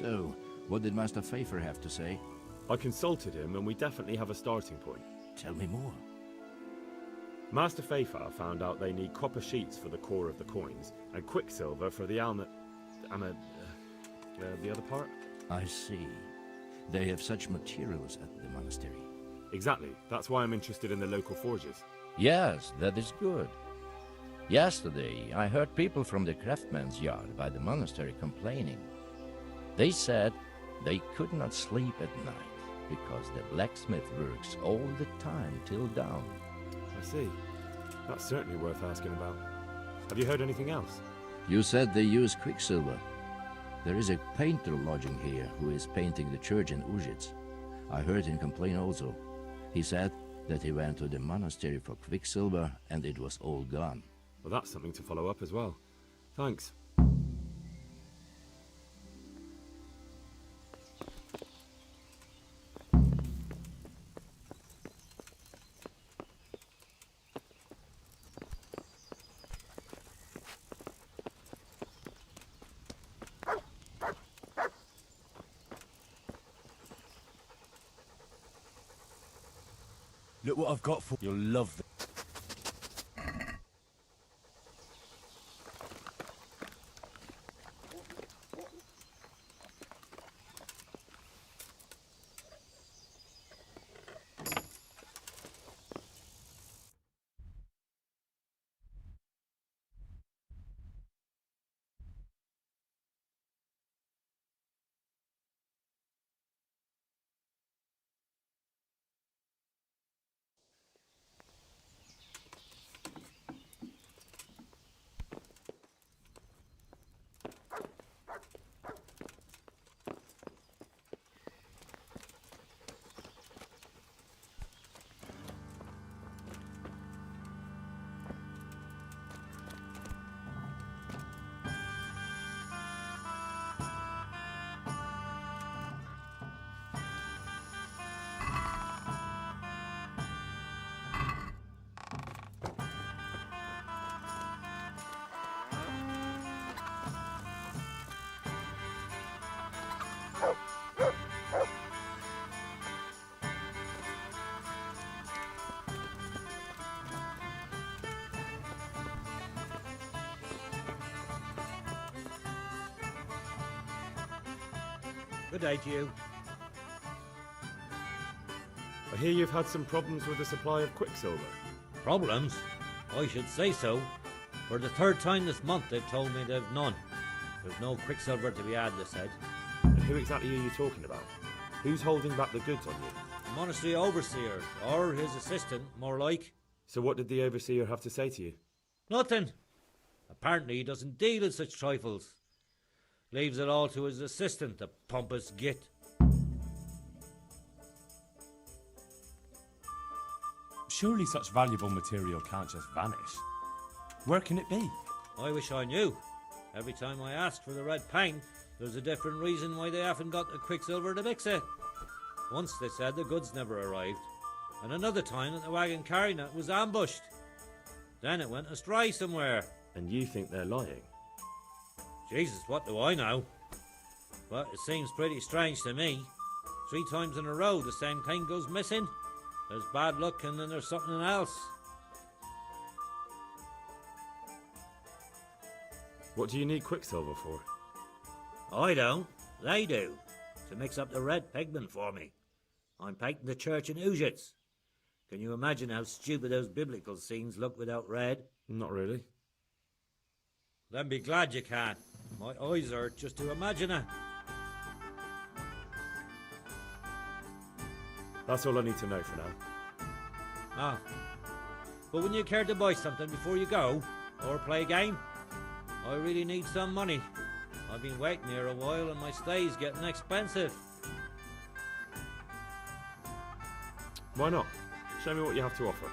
So, what did Master Pfeiffer have to say? I consulted him and we definitely have a starting point. Tell me more. Master Pfeiffer found out they need copper sheets for the core of the coins and quicksilver for the the other part? I see. They have such materials at the monastery. Exactly. That's why I'm interested in the local forges. Yes, that is good. Yesterday, I heard people from the craftsman's yard by the monastery complaining. They said they could not sleep at night because the blacksmith works all the time till dawn. I see. That's certainly worth asking about. Have you heard anything else? You said they use quicksilver. There is a painter lodging here who is painting the church in Ujits. I heard him complain also. He said that he went to the monastery for quicksilver and it was all gone. Well, that's something to follow up as well. Thanks. Look what I've got for you. You'll love it. Good day to you. I hear you've had some problems with the supply of quicksilver. Problems? I should say so. For the third time this month they've told me they've none. There's no quicksilver to be had, they said. And who exactly are you talking about? Who's holding back the goods on you? The monastery overseer, or his assistant, more like. So what did the overseer have to say to you? Nothing. Apparently he doesn't deal in such trifles. Leaves it all to his assistant, the pompous git. Surely such valuable material can't just vanish. Where can it be? I wish I knew. Every time I ask for the red paint, there's a different reason why they haven't got the quicksilver to mix it. Once they said the goods never arrived, and another time that the wagon carrying it was ambushed. Then it went astray somewhere. And you think they're lying? Jesus, what do I know? But it seems pretty strange to me. 3 times in a row the same thing goes missing. There's bad luck and then there's something else. What do you need quicksilver for? I don't. They do. To mix up the red pigment for me. I'm painting the church in Ujits. Can you imagine how stupid those biblical scenes look without red? Not really. Then be glad you can. My eyes hurt just to imagine it. That's all I need to know for now. Ah. But wouldn't you care to buy something before you go? Or play a game? I really need some money. I've been waiting here a while and my stay's getting expensive. Why not? Show me what you have to offer.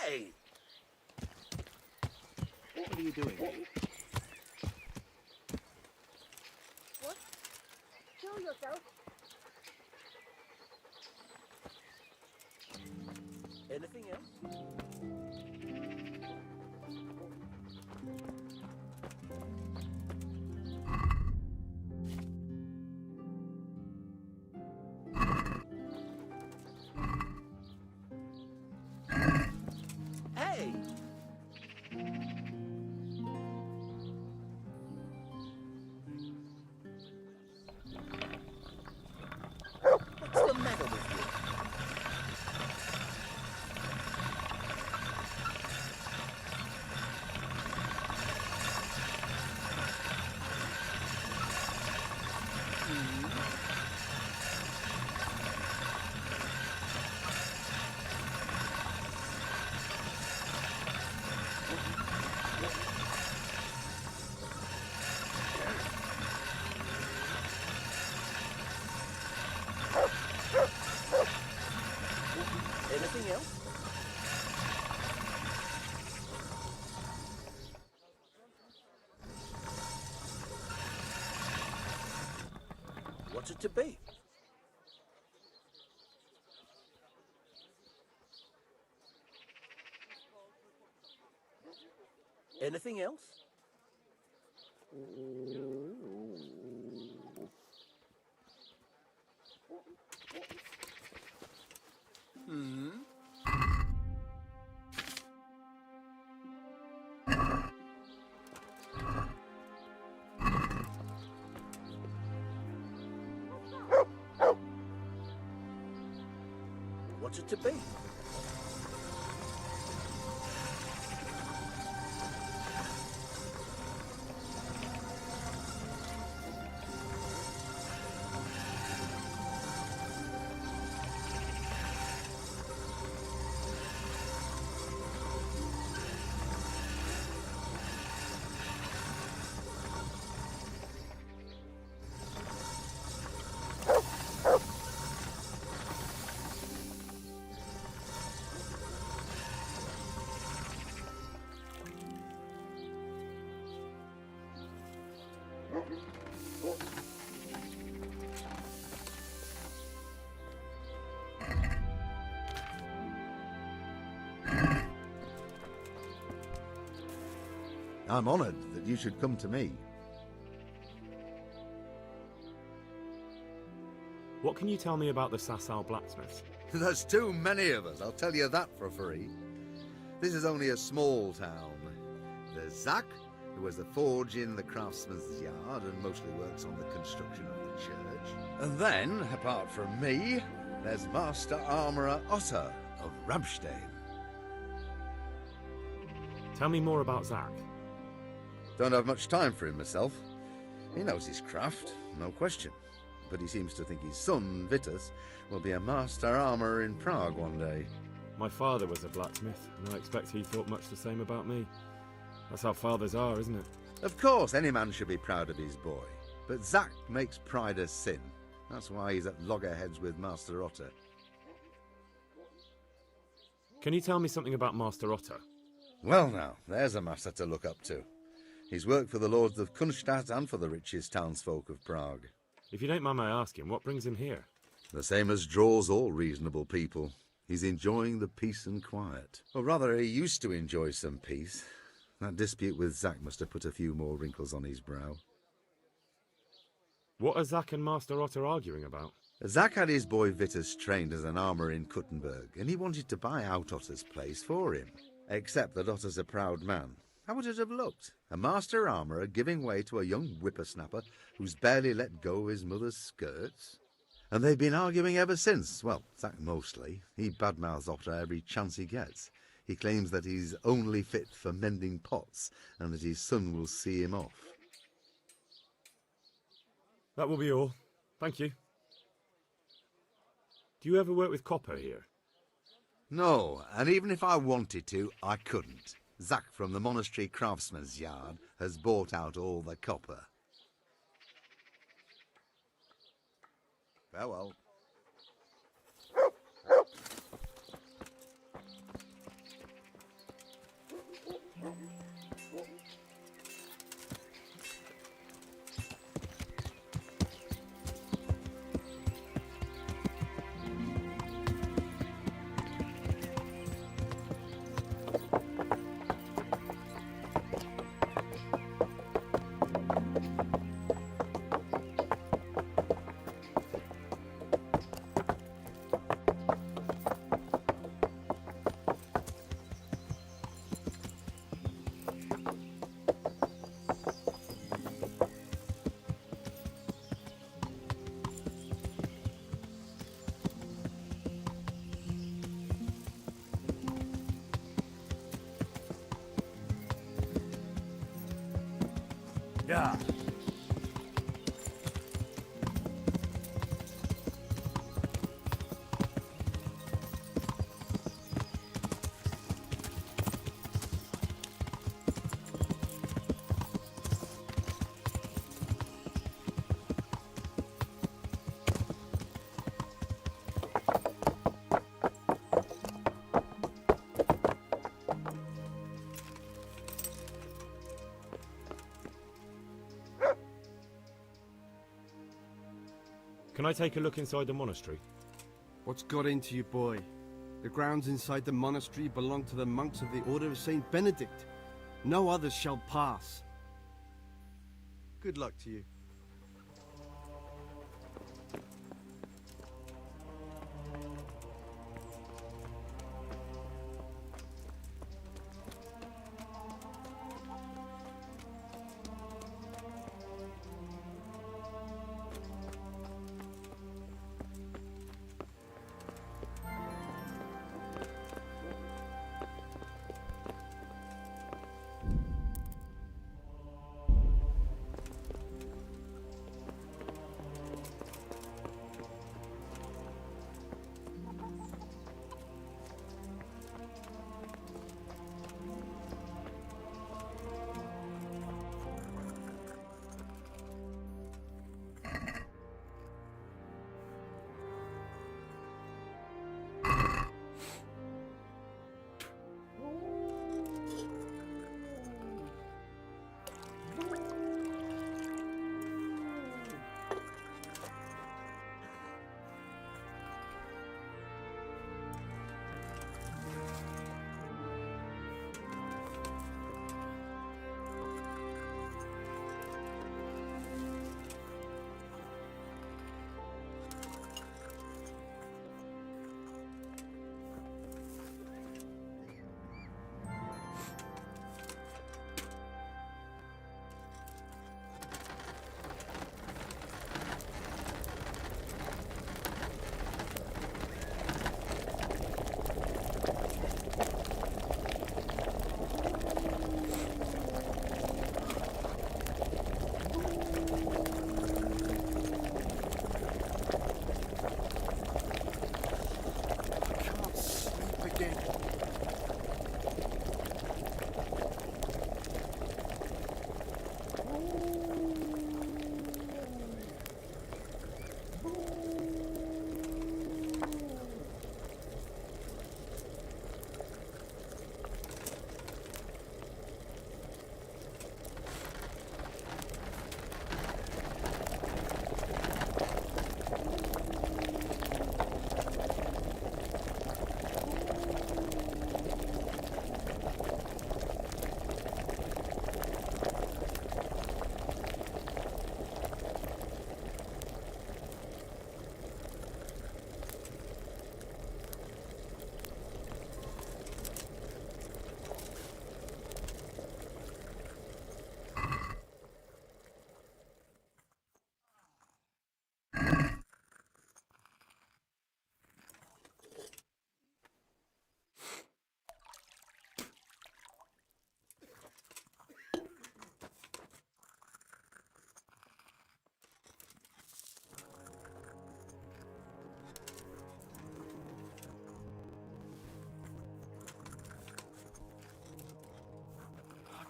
Hey! What are you doing here? What? Kill yourself? Anything else? Hey! What's the matter with you? Anything else? What's it to be? Anything else? What's it to be? I'm honoured that you should come to me. What can you tell me about the Sasau blacksmiths? There's too many of us, I'll tell you that for free. This is only a small town. There's Zach, who has a forge in the craftsman's yard and mostly works on the construction of the church. And then, apart from me, there's Master Armourer Otter of Ramstein. Tell me more about Zach. Don't have much time for him myself. He knows his craft, no question. But he seems to think his son, Vitus, will be a master armourer in Prague one day. My father was a blacksmith, and I expect he thought much the same about me. That's how fathers are, isn't it? Of course, any man should be proud of his boy. But Zach makes pride a sin. That's why he's at loggerheads with Master Otter. Can you tell me something about Master Otter? Well now, there's a master to look up to. He's worked for the lords of Kunstadt and for the richest townsfolk of Prague. If you don't mind my asking, what brings him here? The same as draws all reasonable people. He's enjoying the peace and quiet. Or rather, he used to enjoy some peace. That dispute with Zach must have put a few more wrinkles on his brow. What are Zach and Master Otter arguing about? Zach had his boy Vitus trained as an armourer in Kuttenberg, and he wanted to buy out Otter's place for him. Except that Otter's a proud man. How would it have looked? A master armourer giving way to a young whippersnapper who's barely let go of his mother's skirts? And they've been arguing ever since. Well, Zach mostly. He badmouths Otter every chance he gets. He claims that he's only fit for mending pots and that his son will see him off. That will be all. Thank you. Do you ever work with copper here? No, and even if I wanted to, I couldn't. Zach from the monastery craftsman's yard has bought out all the copper. Farewell. Yeah. Can I take a look inside the monastery? What's got into you, boy? The grounds inside the monastery belong to the monks of the Order of Saint Benedict. No others shall pass. Good luck to you.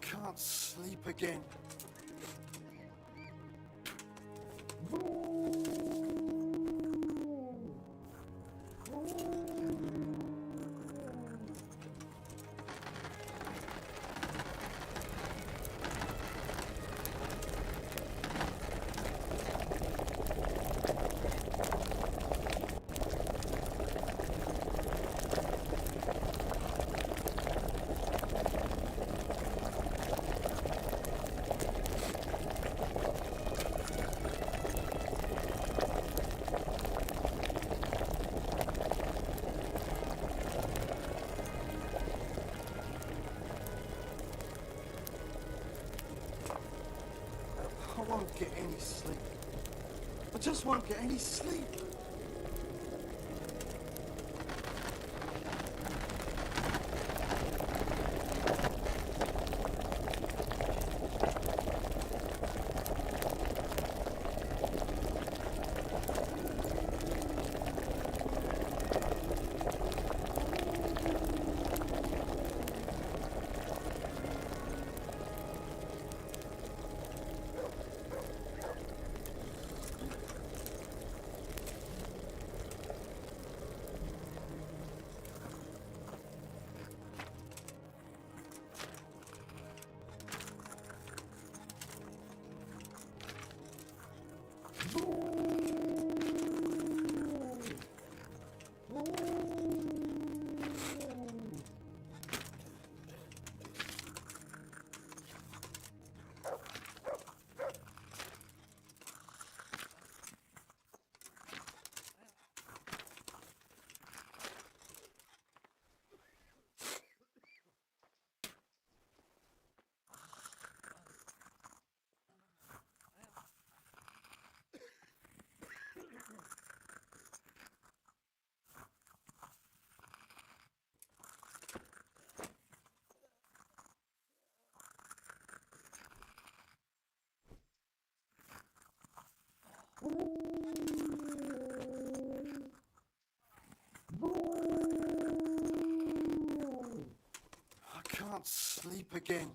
Can't sleep again. get any sleep. I just won't get any sleep. I can't sleep again.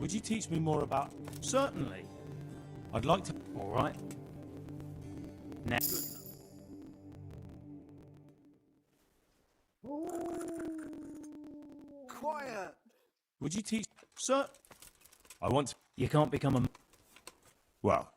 Would you teach me more about... Certainly. I'd like to... All right. Now. Quiet! Would you teach... Sir, I want to... you can't become a... Well...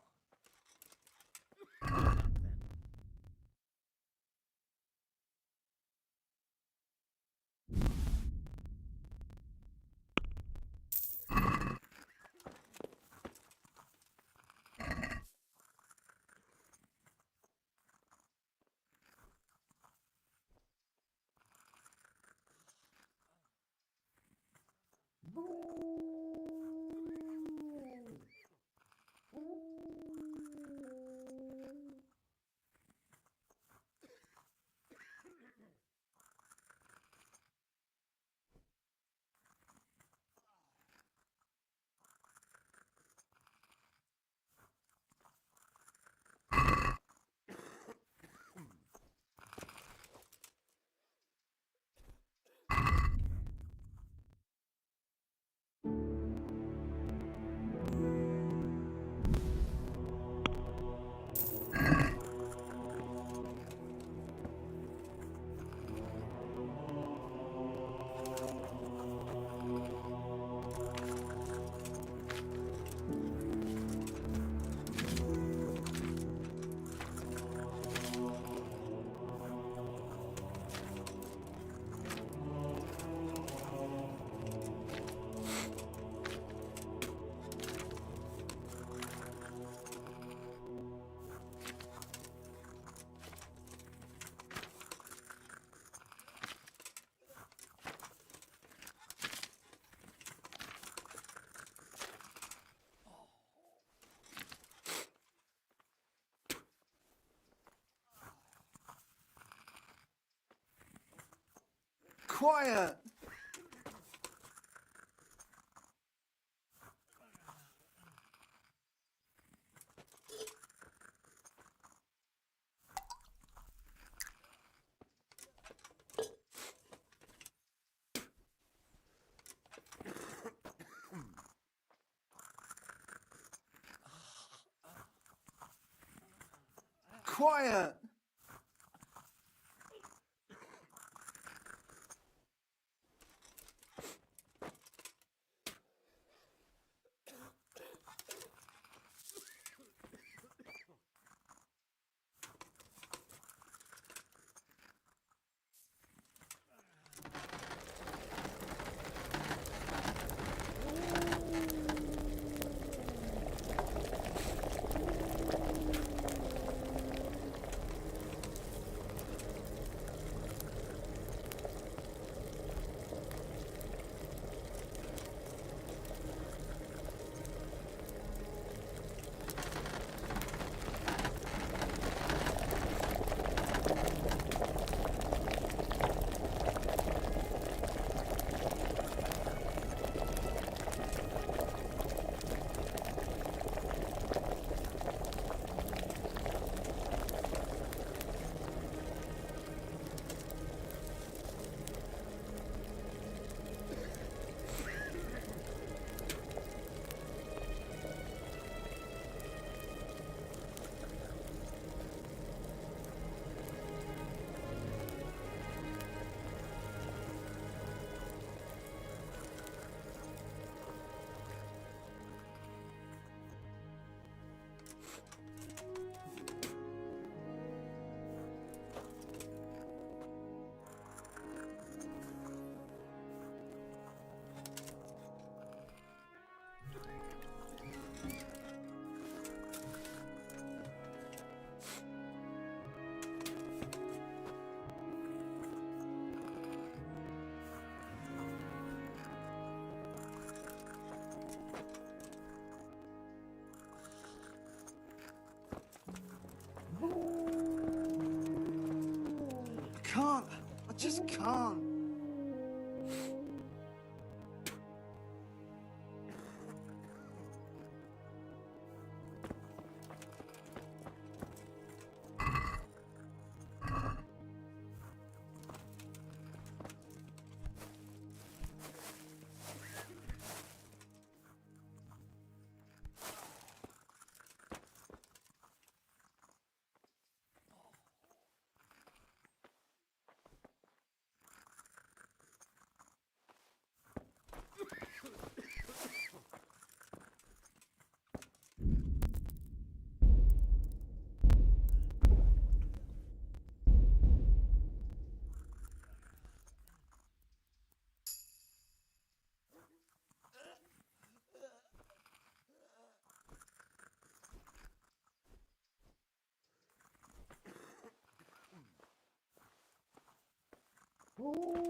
Quiet! quiet! Can't. I just can't. What?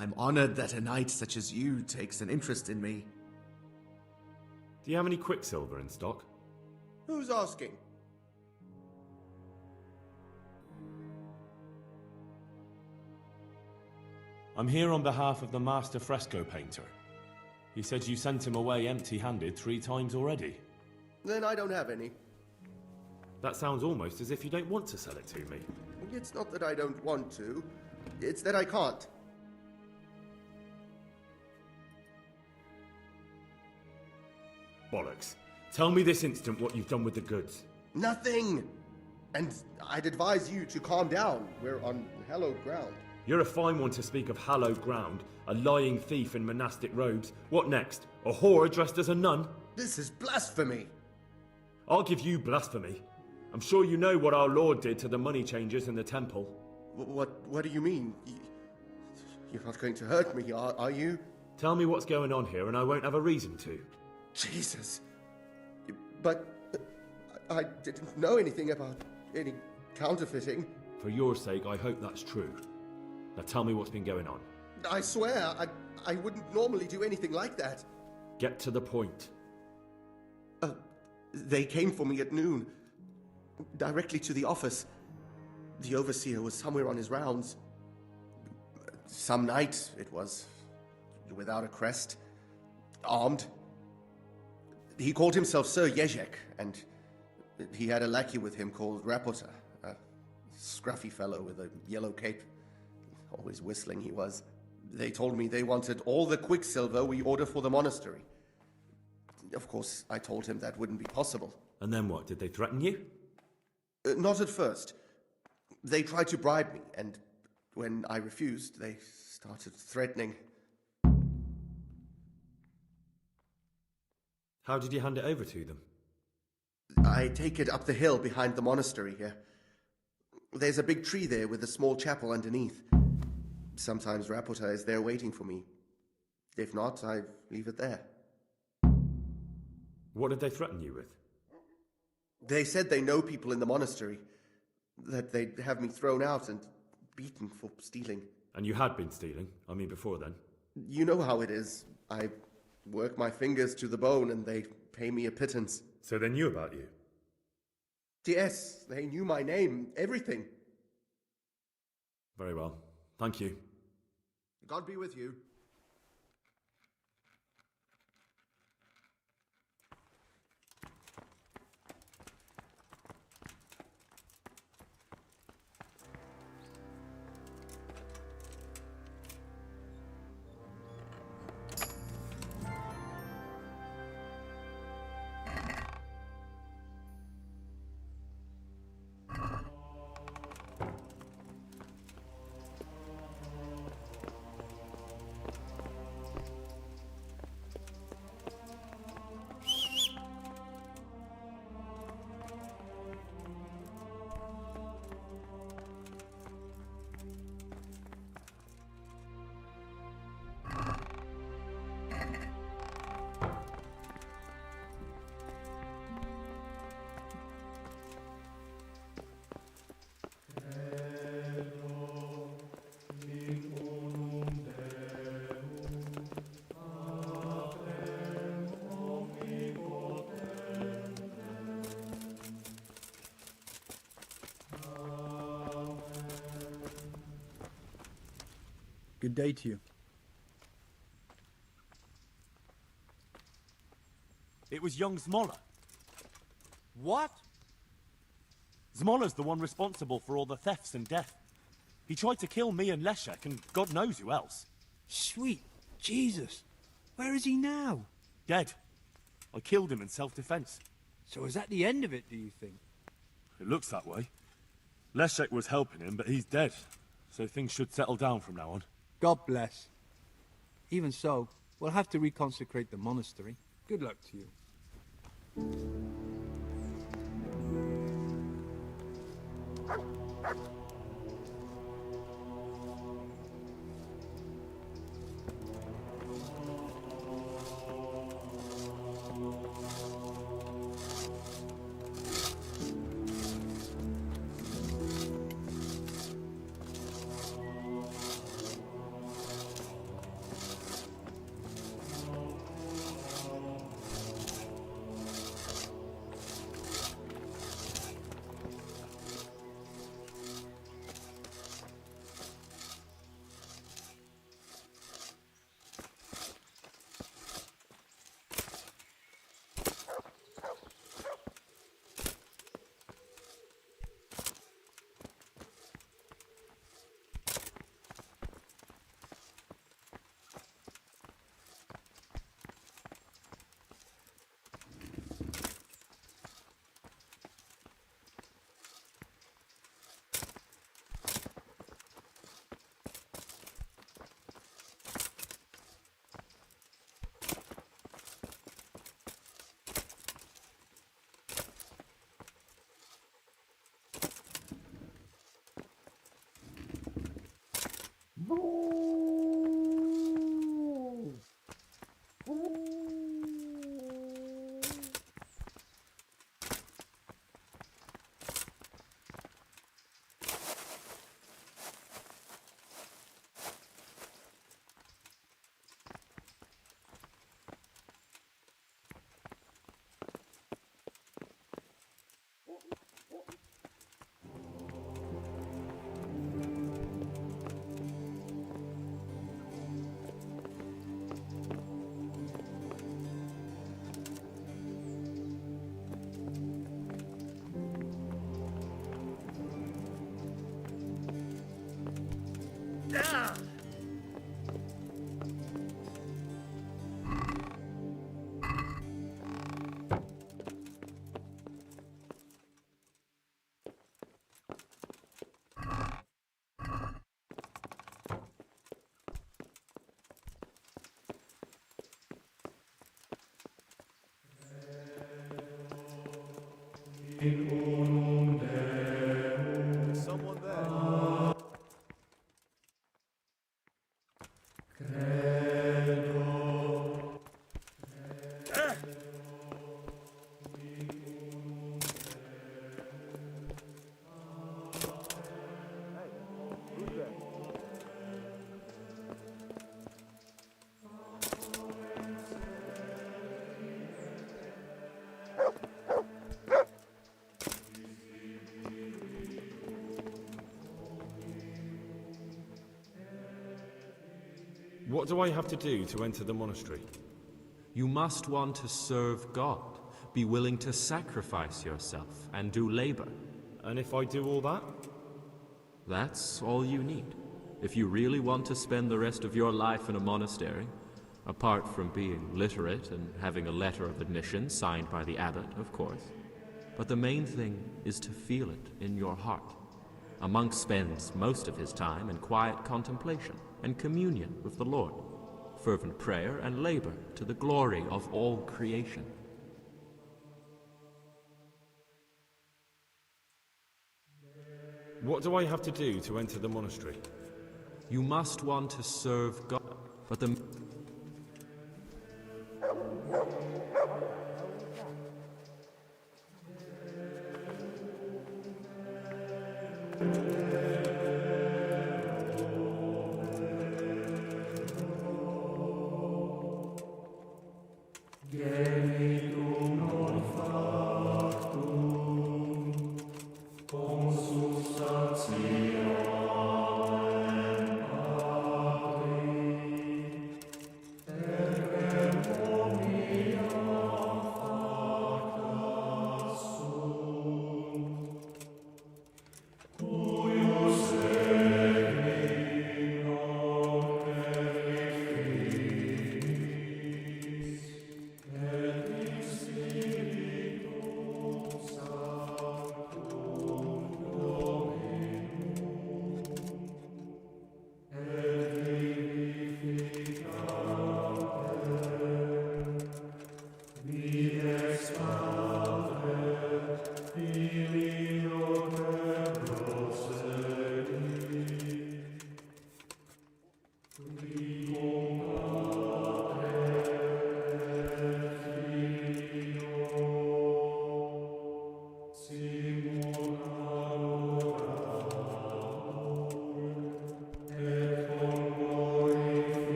I'm honored that a knight such as you takes an interest in me. Do you have any quicksilver in stock? Who's asking? I'm here on behalf of the master fresco painter. He said you sent him away empty-handed 3 times already. Then I don't have any. That sounds almost as if you don't want to sell it to me. It's not that I don't want to, it's that I can't. Bollocks. Tell me this instant what you've done with the goods. Nothing! And I'd advise you to calm down. We're on hallowed ground. You're a fine one to speak of hallowed ground, a lying thief in monastic robes. What next? A whore dressed as a nun? This is blasphemy! I'll give you blasphemy. I'm sure you know what our Lord did to the money changers in the temple. What do you mean? You're not going to hurt me, are you? Tell me what's going on here and I won't have a reason to. Jesus. But I didn't know anything about any counterfeiting. For your sake, I hope that's true. Now tell me what's been going on. I swear, I wouldn't normally do anything like that. Get to the point. They came for me at noon. Directly to the office. The overseer was somewhere on his rounds. Some night, it was. Without a crest. Armed. He called himself Sir Jezek, and He had a lackey with him called Rapota, a scruffy fellow with a yellow cape. Always whistling he was. They told me they wanted all the quicksilver we order for the monastery. Of course, I told him that wouldn't be possible. And then what? Did they threaten you? Not at first. They tried to bribe me, and when I refused, they started threatening. How did you hand it over to them? I take it up the hill behind the monastery here. There's a big tree there with a small chapel underneath. Sometimes Rapota is there waiting for me. If not, I leave it there. What did they threaten you with? They said they know people in the monastery, that they'd have me thrown out and beaten for stealing. And you had been stealing? I mean, before then? You know how it is. I work my fingers to the bone and they pay me a pittance. So they knew about you? Yes, they knew my name, everything. Very well. Thank you. God be with you. Good day to you. It was young Zmola. What? Zmola's the one responsible for all the thefts and death. He tried to kill me and Leszek and God knows who else. Sweet Jesus. Where is he now? Dead. I killed him in self-defense. So is that the end of it, do you think? It looks that way. Leszek was helping him, but he's dead. So things should settle down from now on. God bless. Even so, we'll have to reconsecrate the monastery. Good luck to you. Someone there. What do I have to do to enter the monastery? You must want to serve God, be willing to sacrifice yourself, and do labor. And if I do all that? That's all you need. If you really want to spend the rest of your life in a monastery, apart from being literate and having a letter of admission signed by the abbot, of course. But the main thing is to feel it in your heart. A monk spends most of his time in quiet contemplation and communion with the Lord, fervent prayer and labor to the glory of all creation. What do I have to do to enter the monastery? You must want to serve God, but the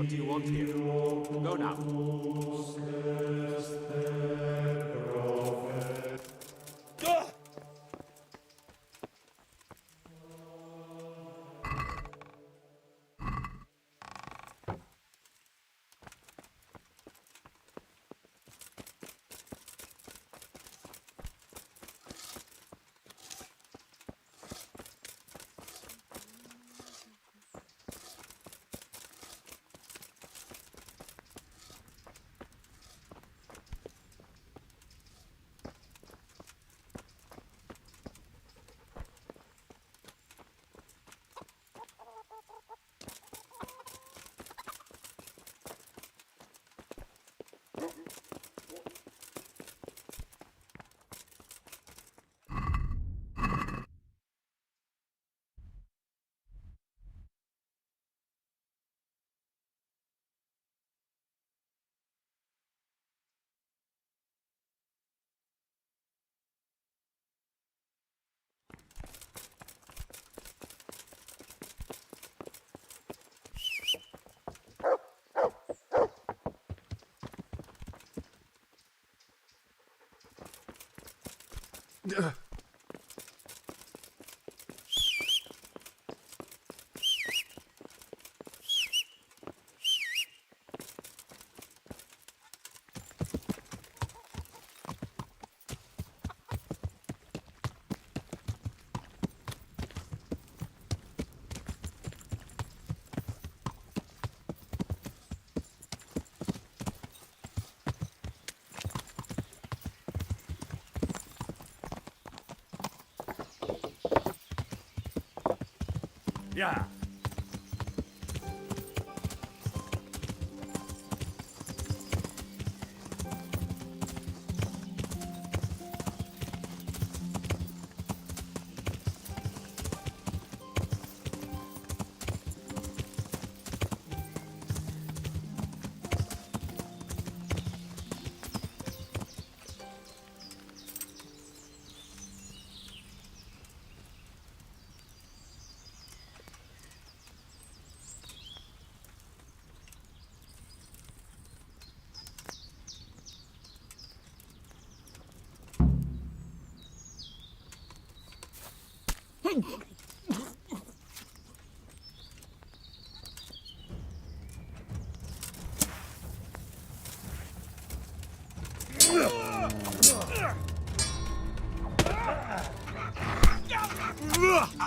What do you want here? Go now. Yeah. Yeah.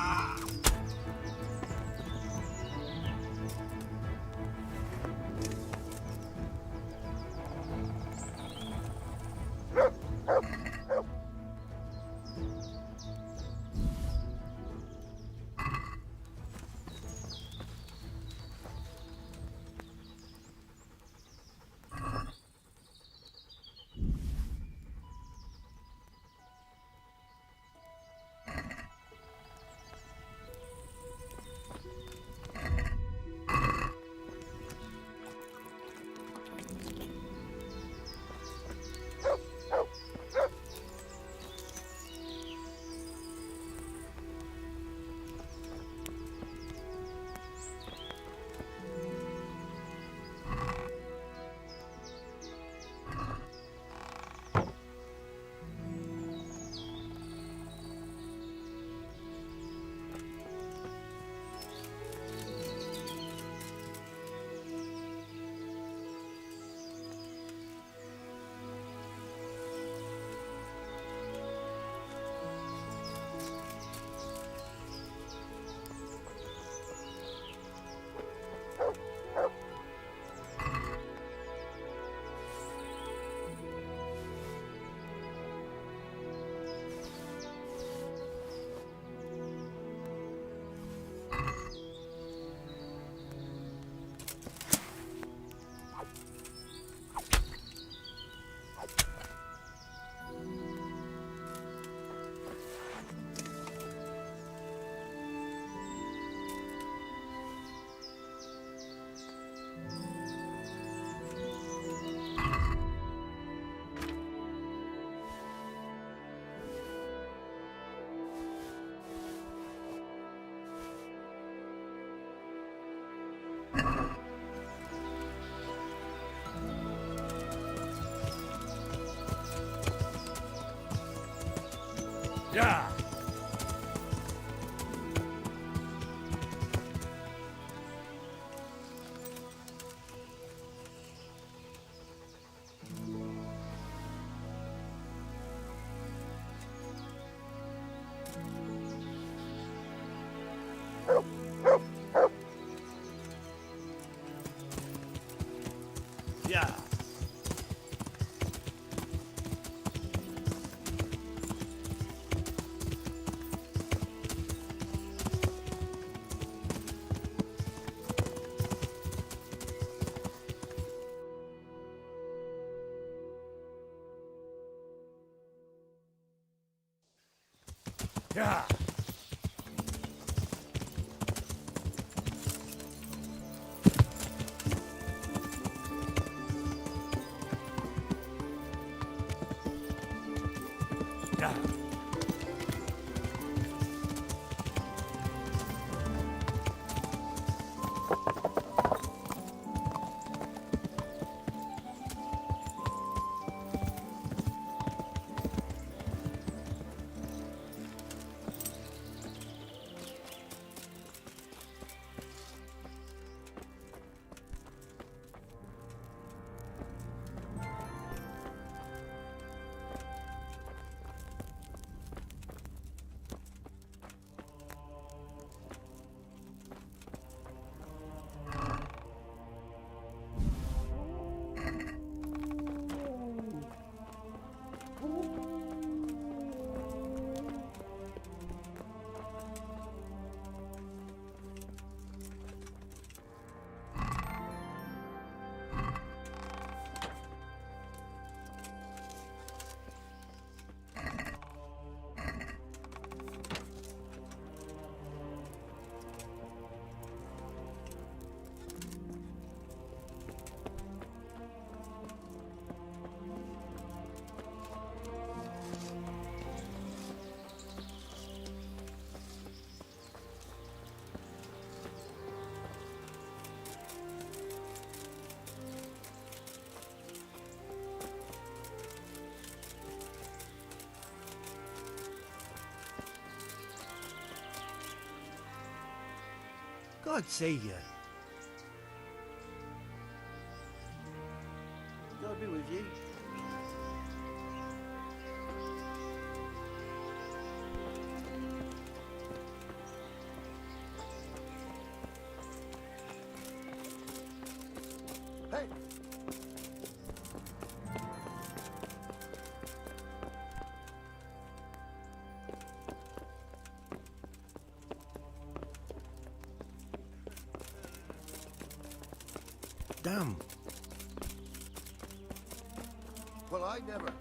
Yeah. Yeah. Yeah. God save you. God be with you. Hey! Damn. Well, I never.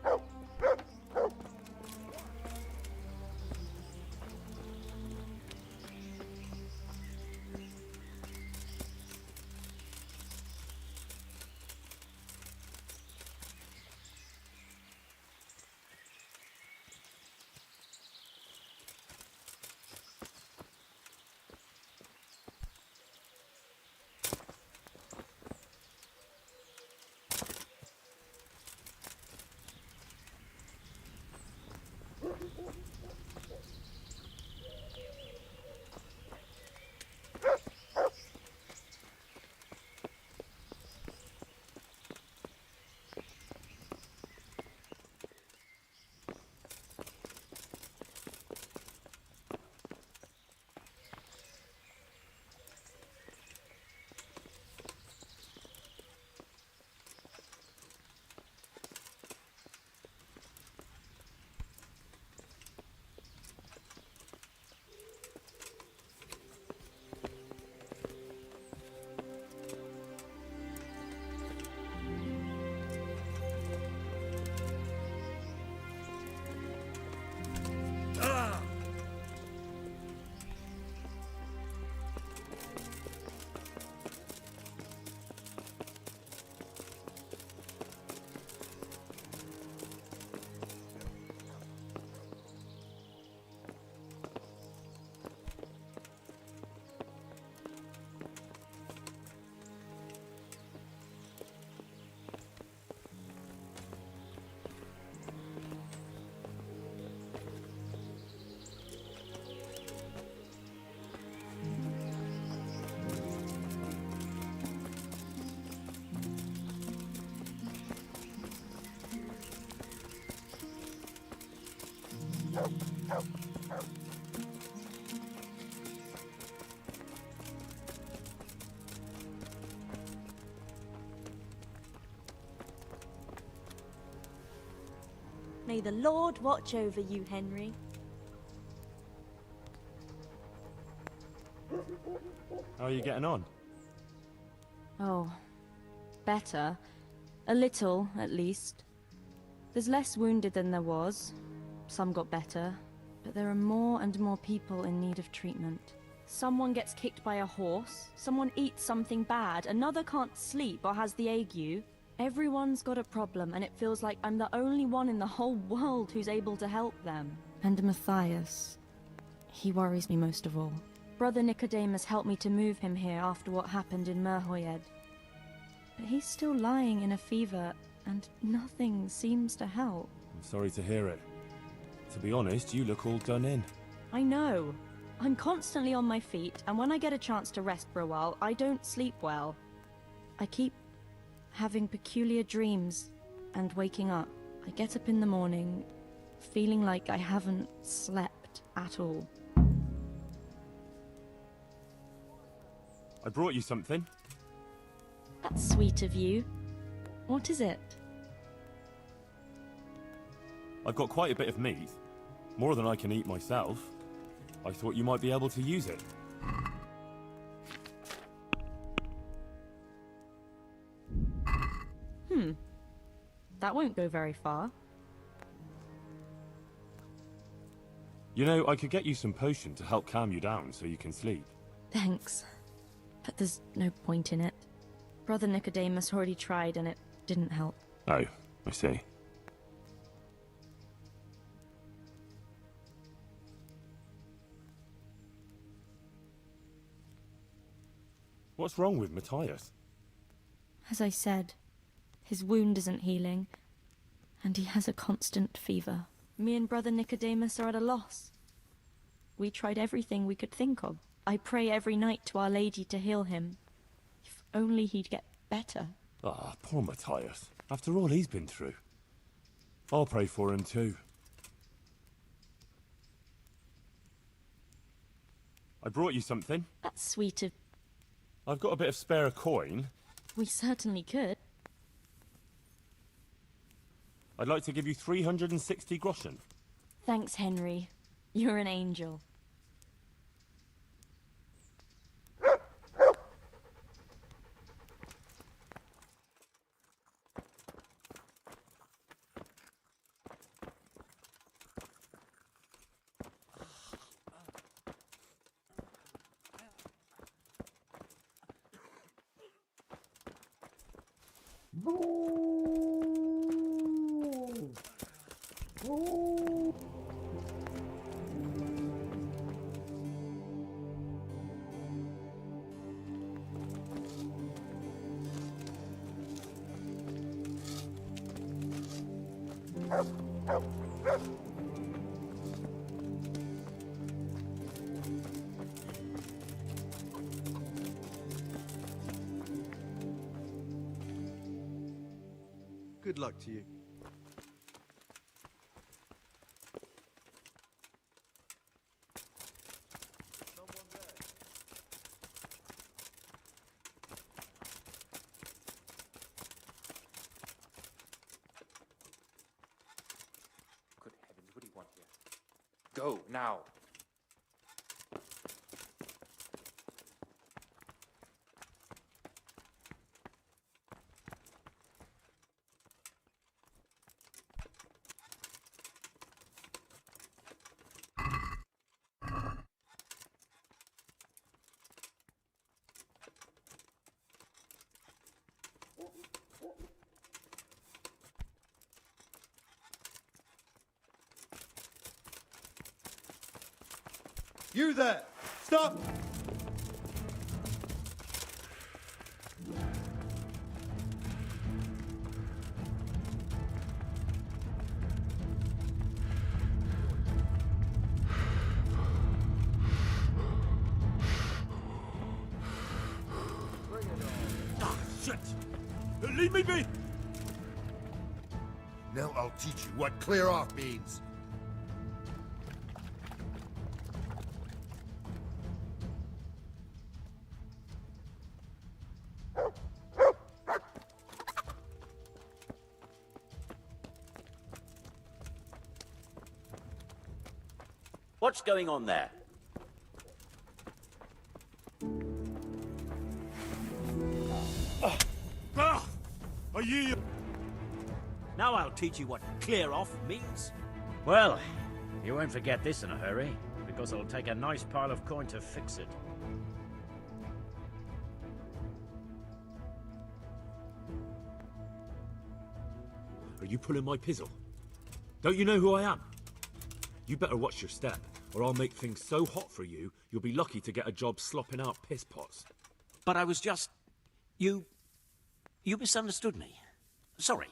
May the Lord watch over you, Henry. How are you getting on? Oh, better. A little, at least. There's less wounded than there was. Some got better. But there are more and more people in need of treatment. Someone gets kicked by a horse, someone eats something bad, another can't sleep or has the ague. Everyone's got a problem, and it feels like I'm the only one in the whole world who's able to help them. And Matthias, he worries me most of all. Brother Nicodemus helped me to move him here after what happened in Merhoyed. But he's still lying in a fever, and nothing seems to help. I'm sorry to hear it. To be honest, you look all done in. I know. I'm constantly on my feet, and when I get a chance to rest for a while, I don't sleep well. I keep having peculiar dreams and waking up. I get up in the morning, feeling like I haven't slept at all. I brought you something. That's sweet of you. What is it? I've got quite a bit of meat. More than I can eat myself. I thought you might be able to use it. That won't go very far. You know, I could get you some potion to help calm you down so you can sleep. Thanks. But there's no point in it. Brother Nicodemus already tried and it didn't help. Oh, I see. What's wrong with Matthias? As I said, his wound isn't healing, and he has a constant fever. Me and Brother Nicodemus are at a loss. We tried everything we could think of. I pray every night to Our Lady to heal him. If only he'd get better. Ah, poor Matthias. After all he's been through. I'll pray for him too. I brought you something. That's sweet of... I've got a bit of spare coin. We certainly could. I'd like to give you 360 groschen. Thanks, Henry. You're an angel. Good luck to you. Good heavens, what do you want here? Go, now! You there! Stop! Ah, shit! Leave me be! Now I'll teach you what clear off means. What's going on there? Are you... Now I'll teach you what clear off means. Well, you won't forget this in a hurry, because it'll take a nice pile of coin to fix it. Are you pulling my pizzle? Don't you know who I am? You better watch your step, or I'll make things so hot for you, you'll be lucky to get a job slopping out piss pots. But I was just... You misunderstood me. Sorry.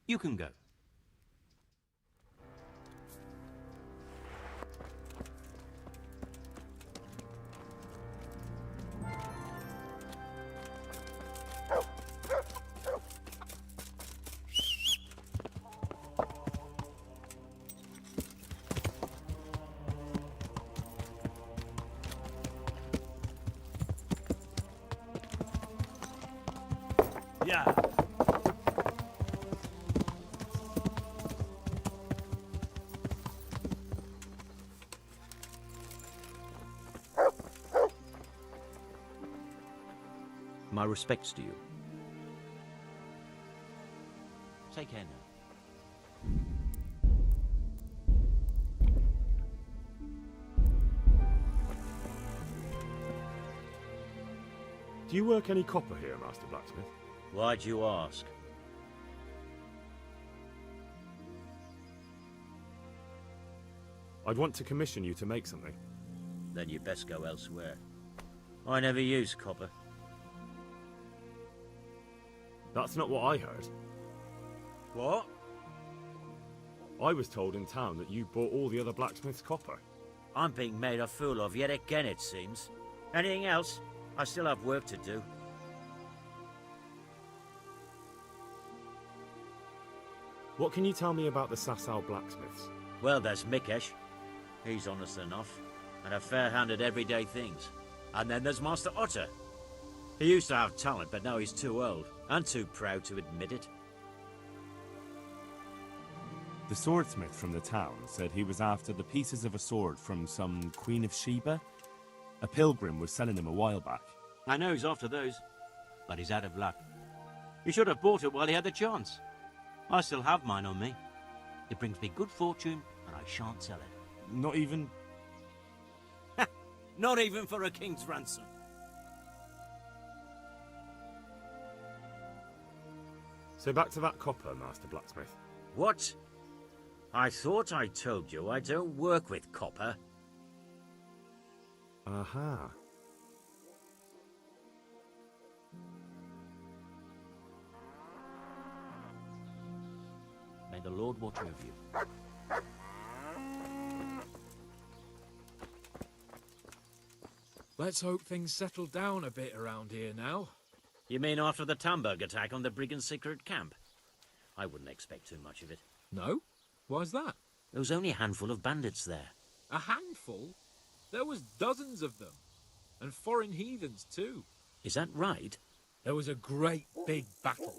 You can go. Yeah. My respects to you. Take care now. Do you work any copper here, Master Blacksmith? Why'd you ask? I'd want to commission you to make something. Then you best go elsewhere. I never use copper. That's not what I heard. What? I was told in town that you bought all the other blacksmith's copper. I'm being made a fool of yet again, it seems. Anything else? I still have work to do. What can you tell me about the Sasau blacksmiths? Well, there's Mikesh. He's honest enough, and a fair hand at everyday things. And then there's Master Otter. He used to have talent, but now he's too old, and too proud to admit it. The swordsmith from the town said he was after the pieces of a sword from some Queen of Sheba. A pilgrim was selling them a while back. I know he's after those, but he's out of luck. He should have bought it while he had the chance. I still have mine on me. It brings me good fortune, and I shan't sell it. Not even... Not even for a king's ransom. So back to that copper, Master Blacksmith. What? I thought I told you I don't work with copper. Aha. May the Lord watch over you. Let's hope things settle down a bit around here now. You mean after the Tamberg attack on the Brigand secret camp? I wouldn't expect too much of it. No? Why's that? There was only a handful of bandits there. A handful? There was dozens of them. And foreign heathens too. Is that right? There was a great big battle.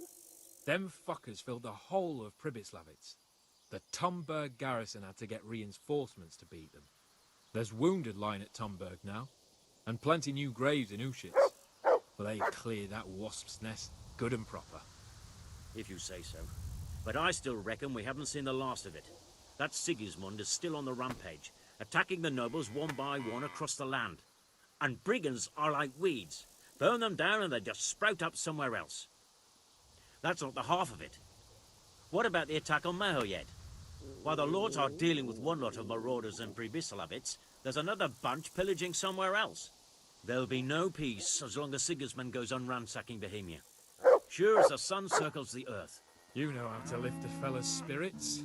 Them fuckers filled the whole of Pribyslavitz. The Tamberg garrison had to get reinforcements to beat them. There's wounded lying at Tamberg now. And plenty new graves in Ushitz. Well, they cleared that wasp's nest good and proper. If you say so. But I still reckon we haven't seen the last of it. That Sigismund is still on the rampage, attacking the nobles one by one across the land. And brigands are like weeds. Burn them down and they just sprout up somewhere else. That's not the half of it. What about the attack on Mahoyed? While the lords are dealing with one lot of marauders in Pribyslavitz, there's another bunch pillaging somewhere else. There'll be no peace as long as Sigismund goes on ransacking Bohemia. Sure as the sun circles the earth. You know how to lift a fella's spirits.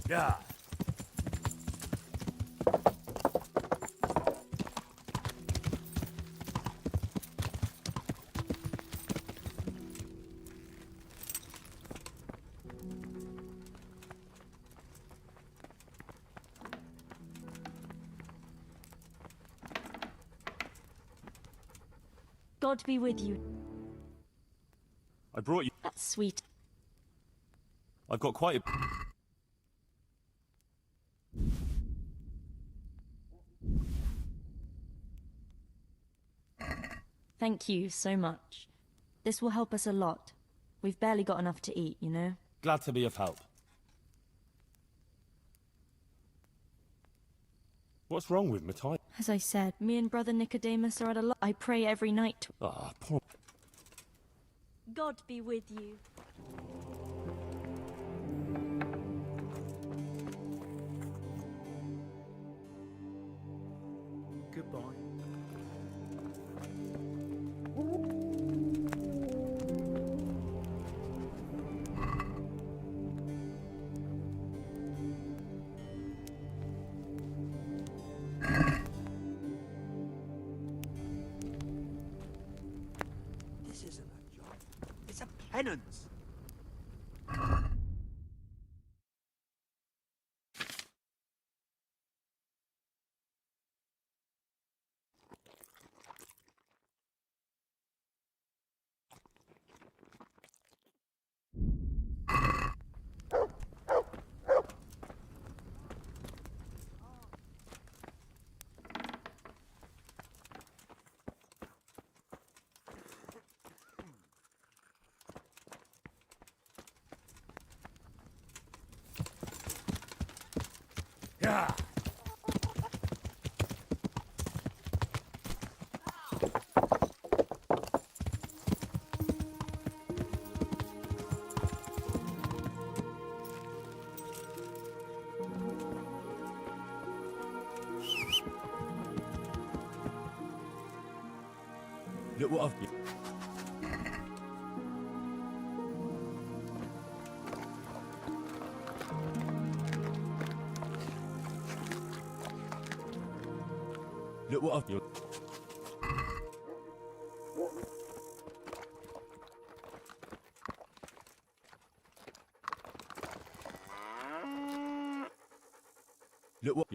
Yeah. God be with you. I brought you... That's sweet. I've got quite a... Thank you so much. This will help us a lot. We've barely got enough to eat, you know? Glad to be of help. What's wrong with Matthias? As I said, me and Brother Nicodemus are at a lot. I pray every night. Ah, poor... God be with you. goodbye. This isn't a job. It's a penance. Yeah. Look what I've... Look what I've... Look what...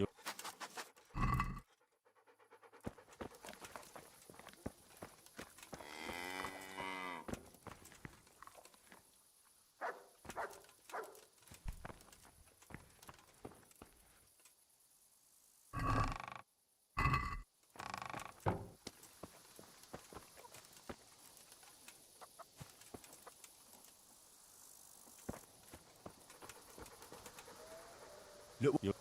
Look what...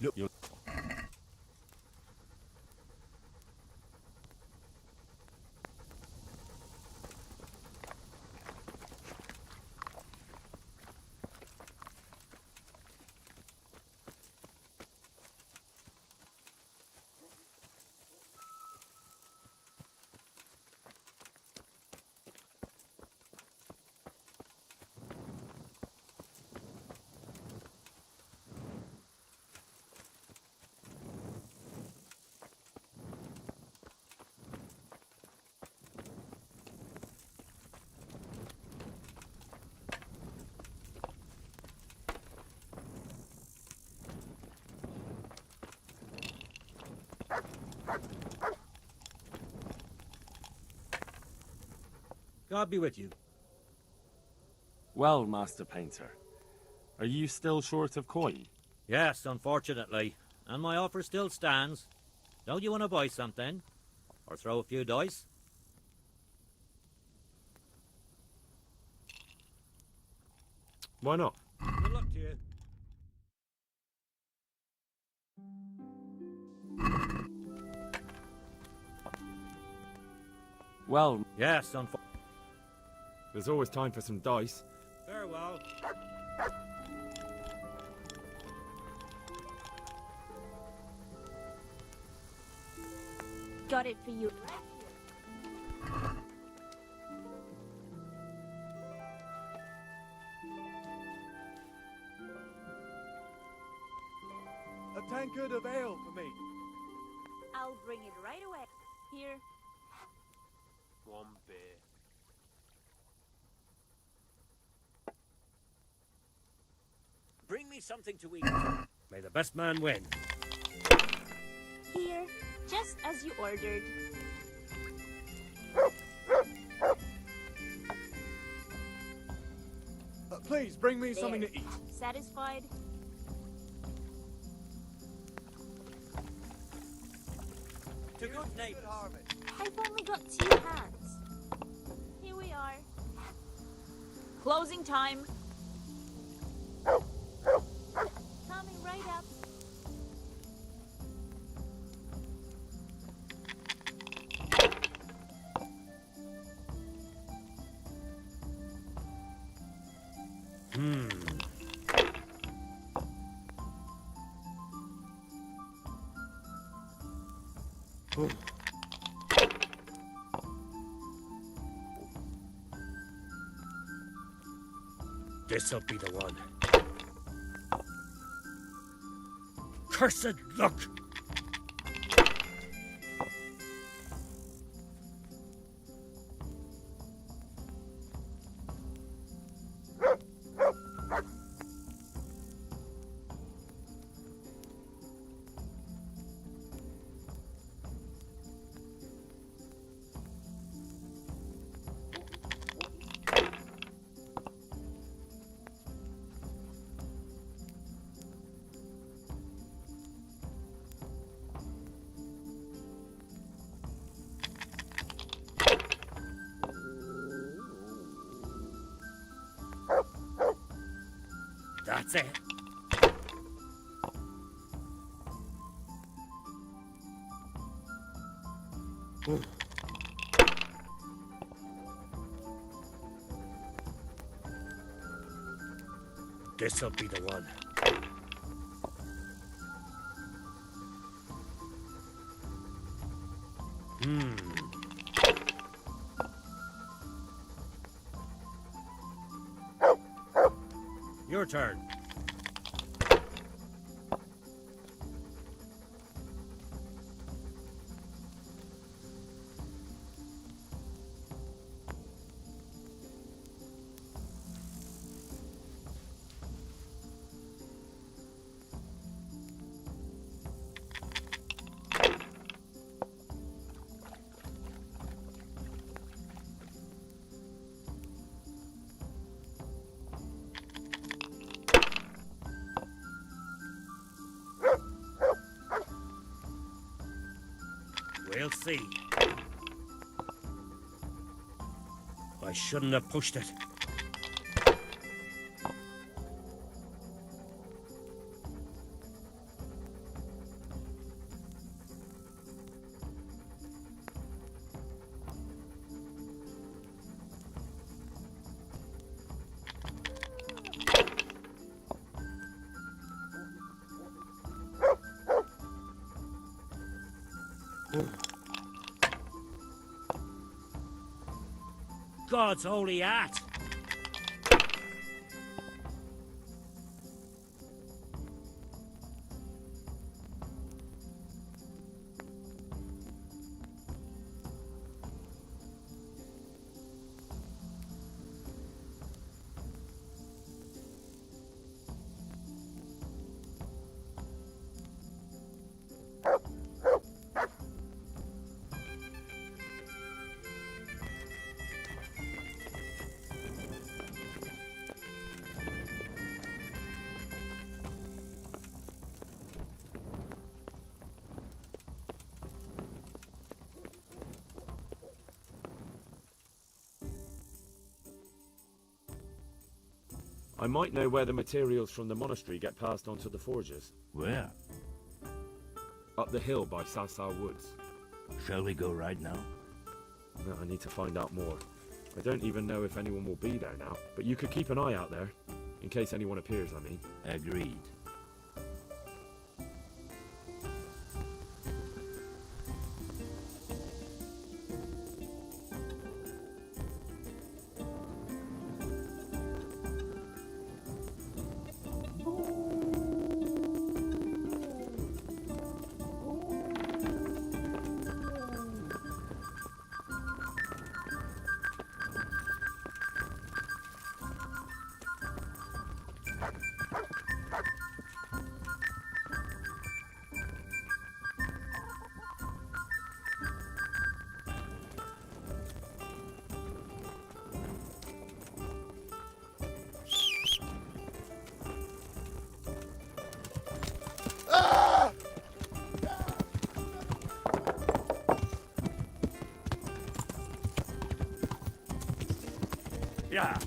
Look, you're... God be with you. Well, Master Painter, are you still short of coin? Yes, unfortunately. And my offer still stands. Don't you want to buy something? Or throw a few dice? Why not? Good luck to you. Well, yes, there's always time for some dice. Farewell. Got it for you. A tankard of ale for me. I'll bring it right away. Here. One beer. Bring me something to eat. May the best man win. Here, just as you ordered. Please, bring me something to eat. Satisfied? To good neighbors. I've only got 2 hands. Here we are. Closing time. Coming right up. This'll be the one. Cursed luck! That's it. Ooh. This'll be the one. Your turn. We'll see. I shouldn't have pushed it. God's holy hat! I might know where the materials from the monastery get passed on to the forges. Where? Up the hill by Sasar Woods. Shall we go right now? No, I need to find out more. I don't even know if anyone will be there now, but you could keep an eye out there, in case anyone appears, I mean. Agreed. Yeah.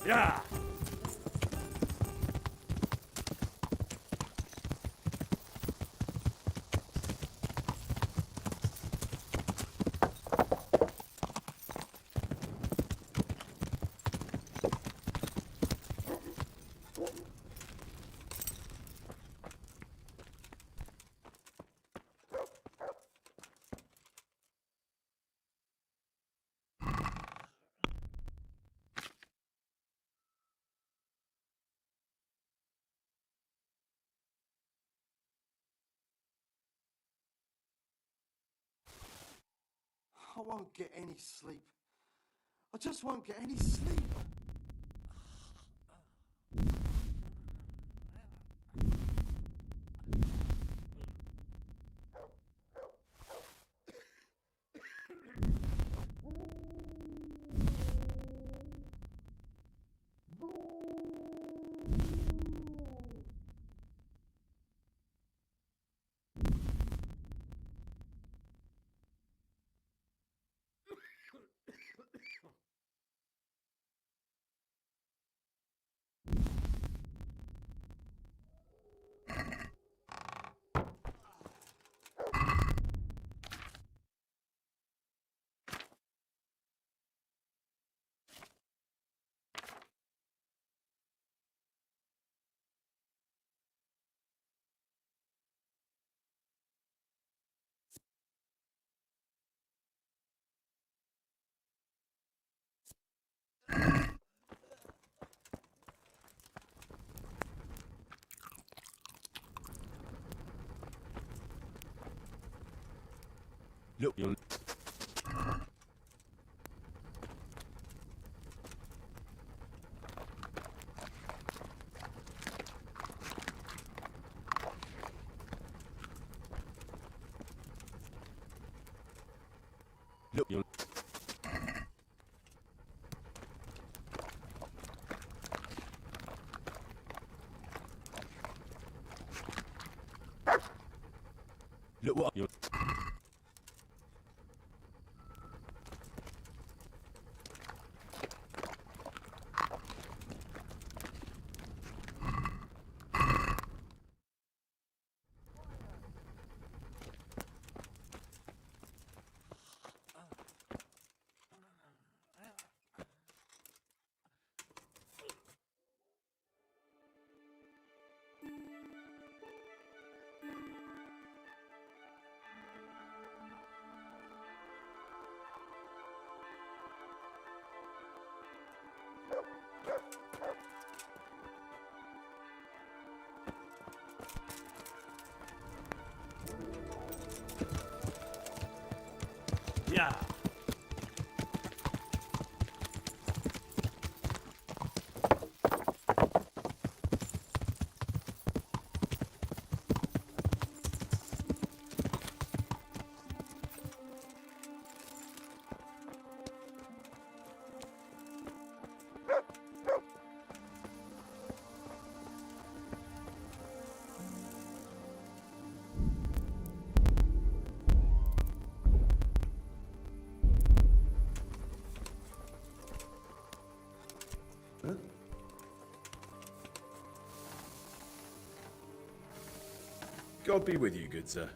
Yeah! I won't get any sleep. I just won't get any sleep. Look, you'll... Look, you'll... Look what you're... Yeah! God be with you, good sir.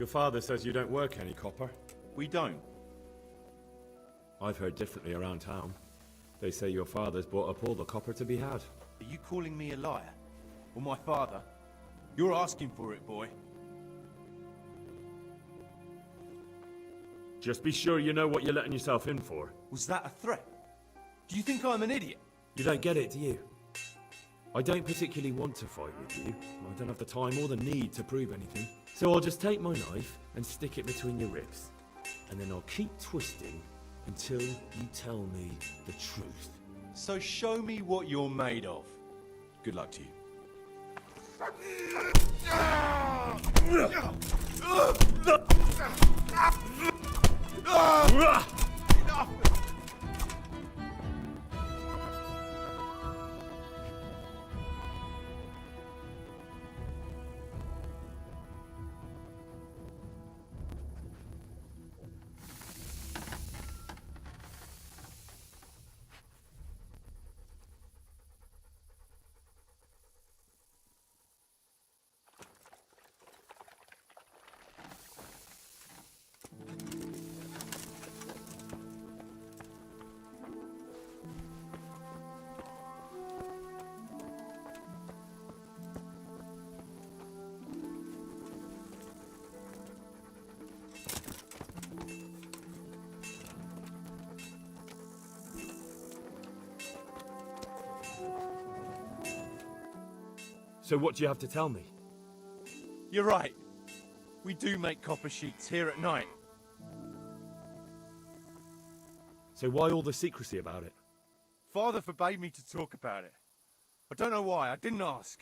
Your father says you don't work any copper. We don't. I've heard differently around town. They say your father's bought up all the copper to be had. Are you calling me a liar? Or my father? You're asking for it, boy. Just be sure you know what you're letting yourself in for. Was that a threat? Do you think I'm an idiot? You don't get it, do you? I don't particularly want to fight with you. I don't have the time or the need to prove anything. So I'll just take my knife and stick it between your ribs. And then I'll keep twisting until you tell me the truth. So show me what you're made of. Good luck to you. So what do you have to tell me? You're right. We do make copper sheets here at night. So why all the secrecy about it? Father forbade me to talk about it. I don't know why, I didn't ask.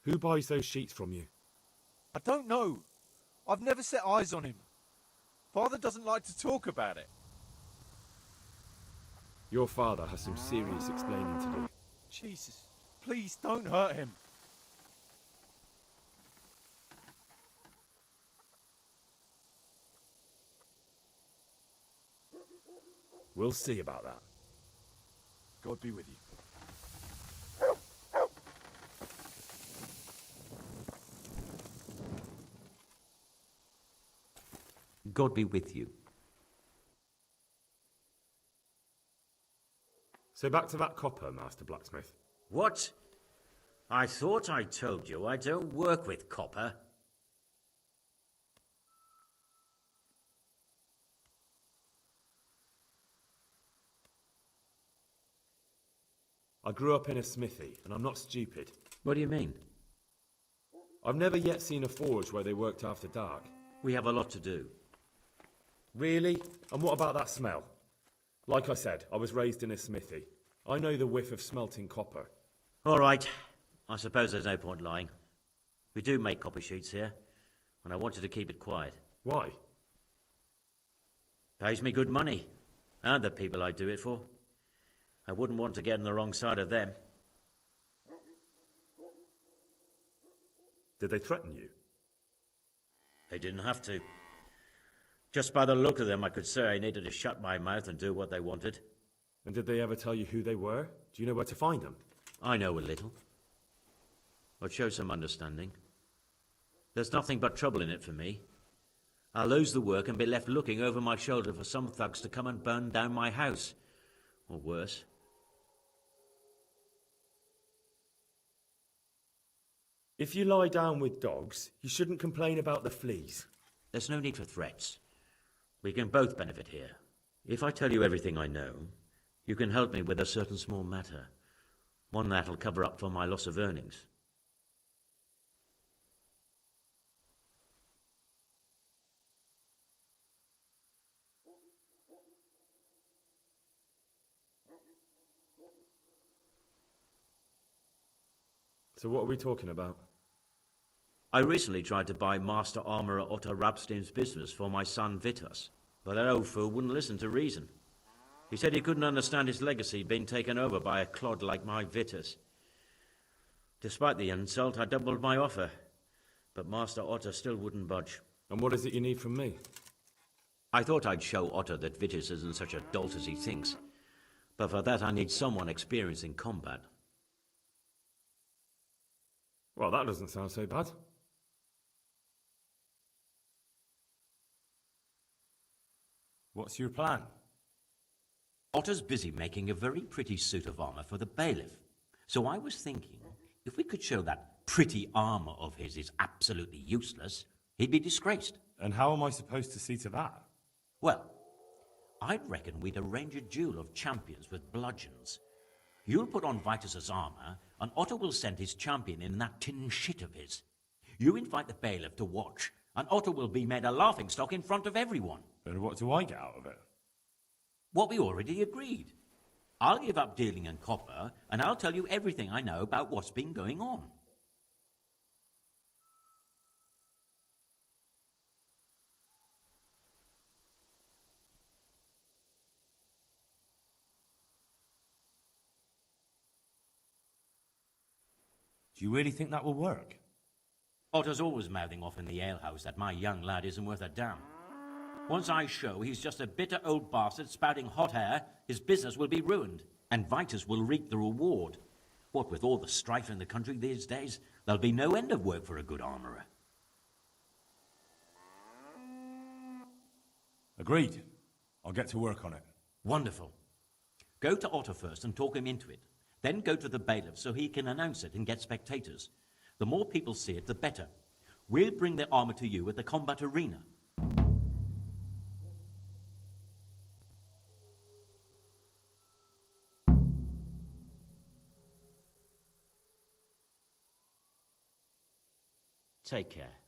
Who buys those sheets from you? I don't know. I've never set eyes on him. Father doesn't like to talk about it. Your father has some serious explaining to do. Jesus, please don't hurt him. We'll see about that. God be with you. God be with you. So back to that copper, Master Blacksmith. What? I thought I told you I don't work with copper. I grew up in a smithy, and I'm not stupid. What do you mean? I've never yet seen a forge where they worked after dark. We have a lot to do. Really? And what about that smell? Like I said, I was raised in a smithy. I know the whiff of smelting copper. All right. I suppose there's no point lying. We do make copper sheets here, and I wanted to keep it quiet. Why? Pays me good money, and the people I do it for. I wouldn't want to get on the wrong side of them. Did they threaten you? They didn't have to. Just by the look of them, I could say I needed to shut my mouth and do what they wanted. And did they ever tell you who they were? Do you know where to find them? I know a little. I'd show some understanding. There's nothing but trouble in it for me. I'll lose the work and be left looking over my shoulder for some thugs to come and burn down my house. Or worse. If you lie down with dogs, you shouldn't complain about the fleas. There's no need for threats. We can both benefit here. If I tell you everything I know, you can help me with a certain small matter. One that'll cover up for my loss of earnings. So what are we talking about? I recently tried to buy Master Armourer Otto Rabstein's business for my son Vitus, but that old fool wouldn't listen to reason. He said he couldn't understand his legacy being taken over by a clod like my Vitus. Despite the insult, I doubled my offer, but Master Otto still wouldn't budge. And what is it you need from me? I thought I'd show Otto that Vitus isn't such a dolt as he thinks, but for that I need someone experienced in combat. Well, that doesn't sound so bad. What's your plan? Otto's busy making a very pretty suit of armor for the bailiff. So I was thinking, if we could show that pretty armor of his is absolutely useless, he'd be disgraced. And how am I supposed to see to that? Well, I'd reckon we'd arrange a duel of champions with bludgeons. You'll put on Vitus's armor, and Otto will send his champion in that tin shit of his. You invite the bailiff to watch, and Otto will be made a laughingstock in front of everyone. And what do I get out of it? What we already agreed. I'll give up dealing in copper, and I'll tell you everything I know about what's been going on. Do you really think that will work? Otto's always mouthing off in the alehouse that my young lad isn't worth a damn. Once I show he's just a bitter old bastard spouting hot air, his business will be ruined, and Vitus will reap the reward. What with all the strife in the country these days, there'll be no end of work for a good armourer. Agreed. I'll get to work on it. Wonderful. Go to Otto first and talk him into it. Then go to the bailiff so he can announce it and get spectators. The more people see it, the better. We'll bring the armour to you at the combat arena. Take care.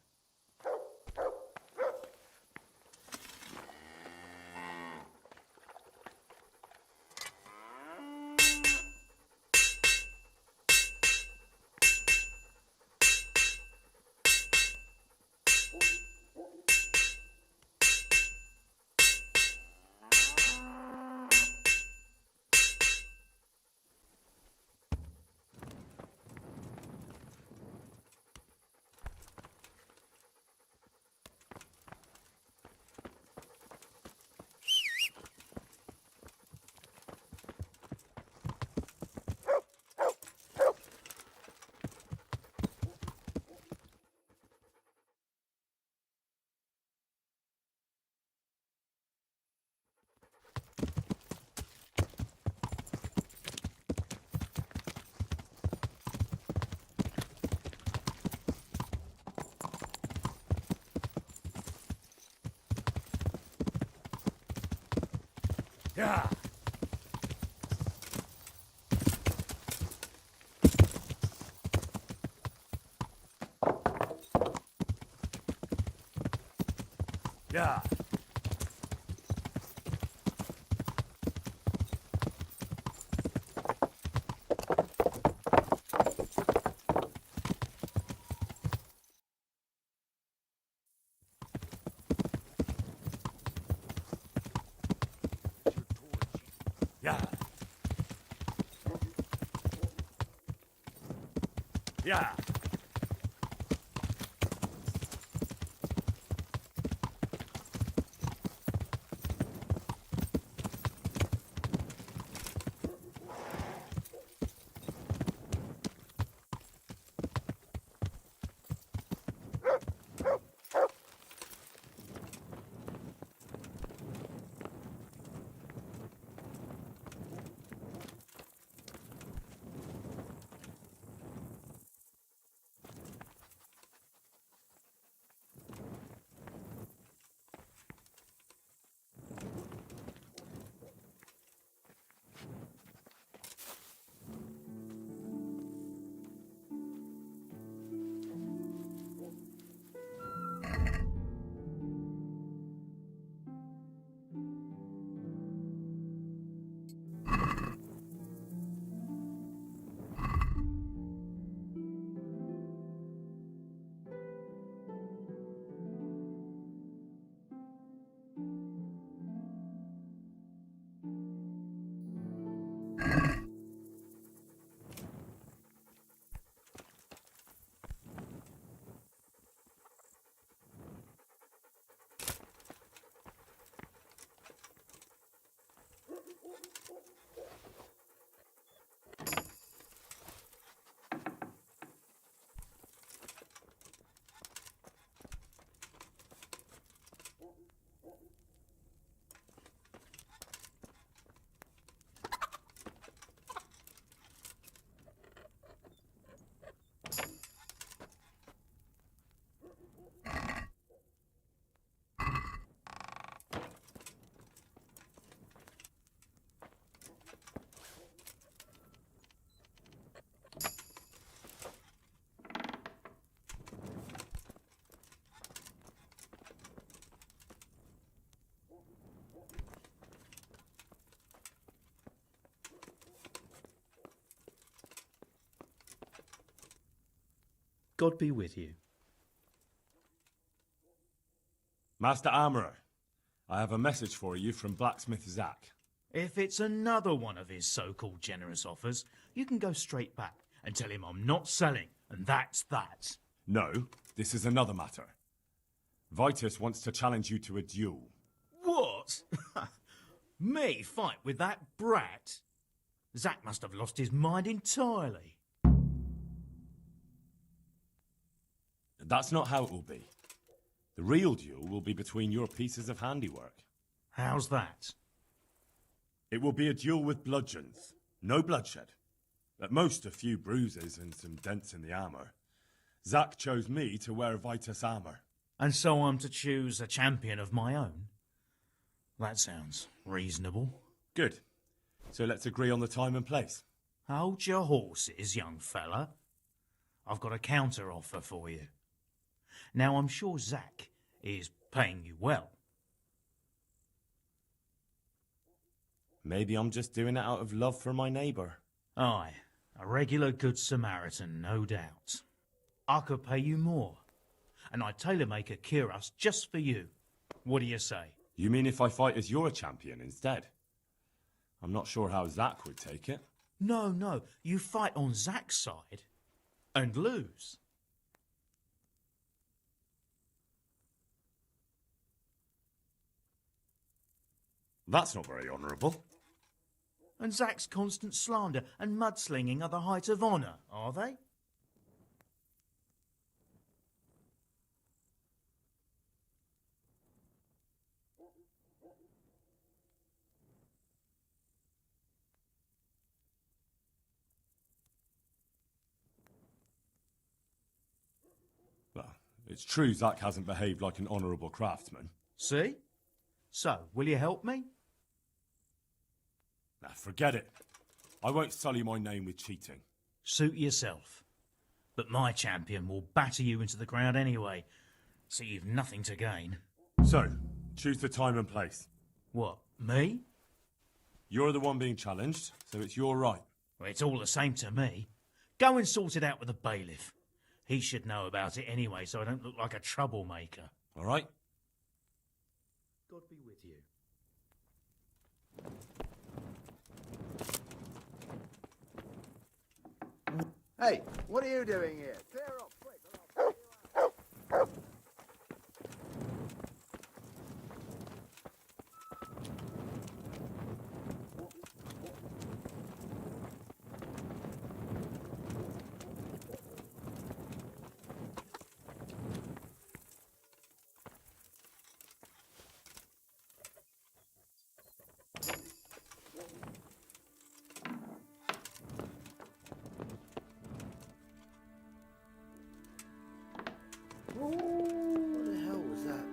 Yeah. Yeah. Yeah. Yeah. God be with you. Master Armourer, I have a message for you from Blacksmith Zack. If it's another one of his so-called generous offers, you can go straight back and tell him I'm not selling, and that's that. No, this is another matter. Vitus wants to challenge you to a duel. What? Me fight with that brat? Zack must have lost his mind entirely. That's not how it will be. The real duel will be between your pieces of handiwork. How's that? It will be a duel with bludgeons. No bloodshed. At most, a few bruises and some dents in the armour. Zack chose me to wear Vitus armour. And so I'm to choose a champion of my own? That sounds reasonable. Good. So let's agree on the time and place. Hold your horses, young fella. I've got a counter offer for you. Now, I'm sure Zack is paying you well. Maybe I'm just doing it out of love for my neighbour. Aye, a regular good Samaritan, no doubt. I could pay you more, and I'd tailor-make a cuirass just for you. What do you say? You mean if I fight as your champion instead? I'm not sure how Zack would take it. No, you fight on Zack's side and lose. That's not very honourable. And Zack's constant slander and mudslinging are the height of honour, are they? Well, it's true Zack hasn't behaved like an honourable craftsman. See? So, will you help me? Nah, forget it. I won't sully my name with cheating. Suit yourself. But my champion will batter you into the ground anyway, so you've nothing to gain. So, choose the time and place. What, me? You're the one being challenged, so it's your right. Well, it's all the same to me. Go and sort it out with the bailiff. He should know about it anyway, so I don't look like a troublemaker. All right? God be with you. Hey, what are you doing here? Clear off, quick, or I'll put you out. What the hell was that?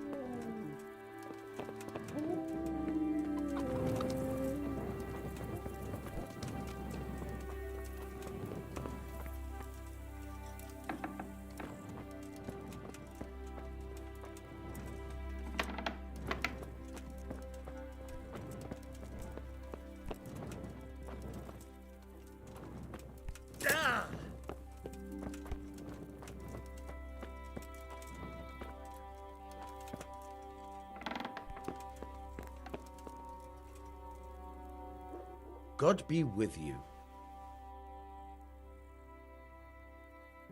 God be with you.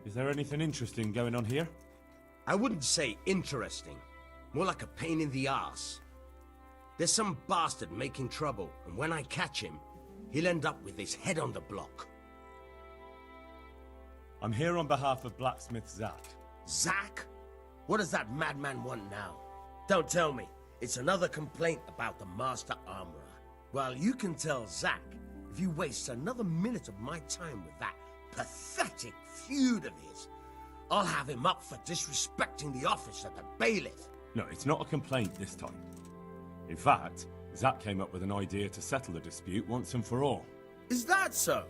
Is there anything interesting going on here? I wouldn't say interesting. More like a pain in the arse. There's some bastard making trouble, and when I catch him, he'll end up with his head on the block. I'm here on behalf of blacksmith Zack. Zack? What does that madman want now? Don't tell me. It's another complaint about the Master Armorer. Well, you can tell Zack if you waste another minute of my time with that pathetic feud of his, I'll have him up for disrespecting the office of the bailiff. No, it's not a complaint this time. In fact, Zack came up with an idea to settle the dispute once and for all. Is that so?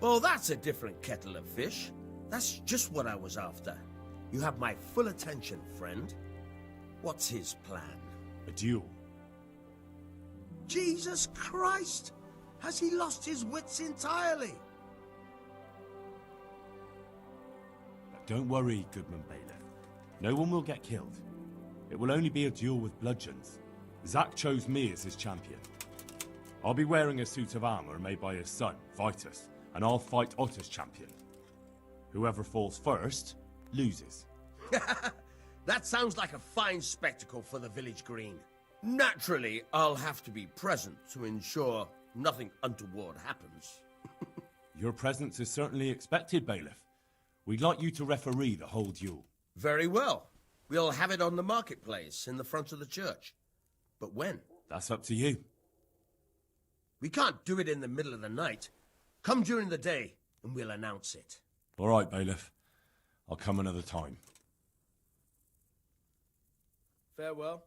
Well, that's a different kettle of fish. That's just what I was after. You have my full attention, friend. What's his plan? A duel. Jesus Christ! Has he lost his wits entirely? Don't worry, Goodman Bailiff. No one will get killed. It will only be a duel with bludgeons. Zack chose me as his champion. I'll be wearing a suit of armor made by his son, Vitus, and I'll fight Otter's champion. Whoever falls first, loses. That sounds like a fine spectacle for the village green. Naturally, I'll have to be present to ensure nothing untoward happens. Your presence is certainly expected, Bailiff. We'd like you to referee the whole duel. Very well. We'll have it on the marketplace in the front of the church. But when? That's up to you. We can't do it in the middle of the night. Come during the day, and we'll announce it. All right, Bailiff. I'll come another time. Farewell.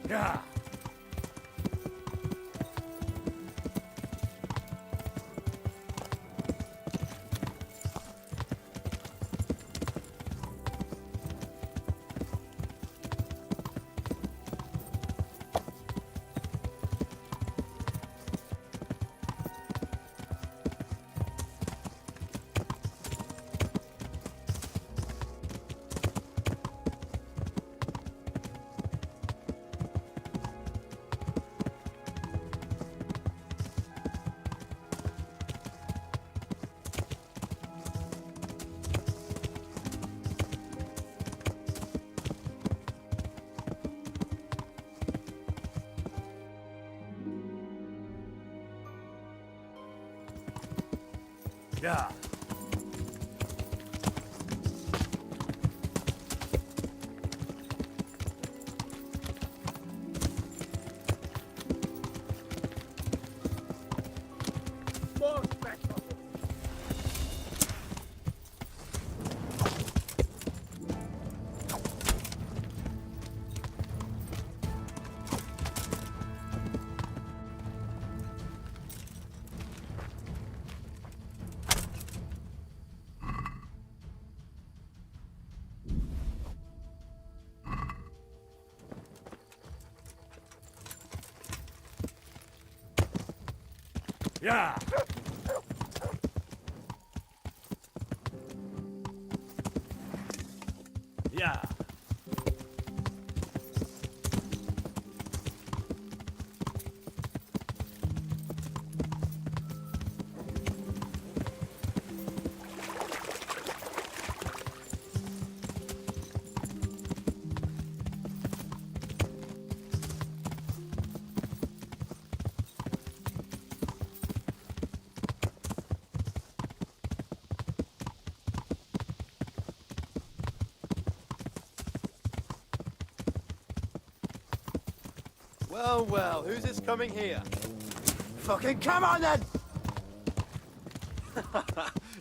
Yeah. Yeah. Yeah. Yeah. Well, well, who's this coming here? Fucking come on then!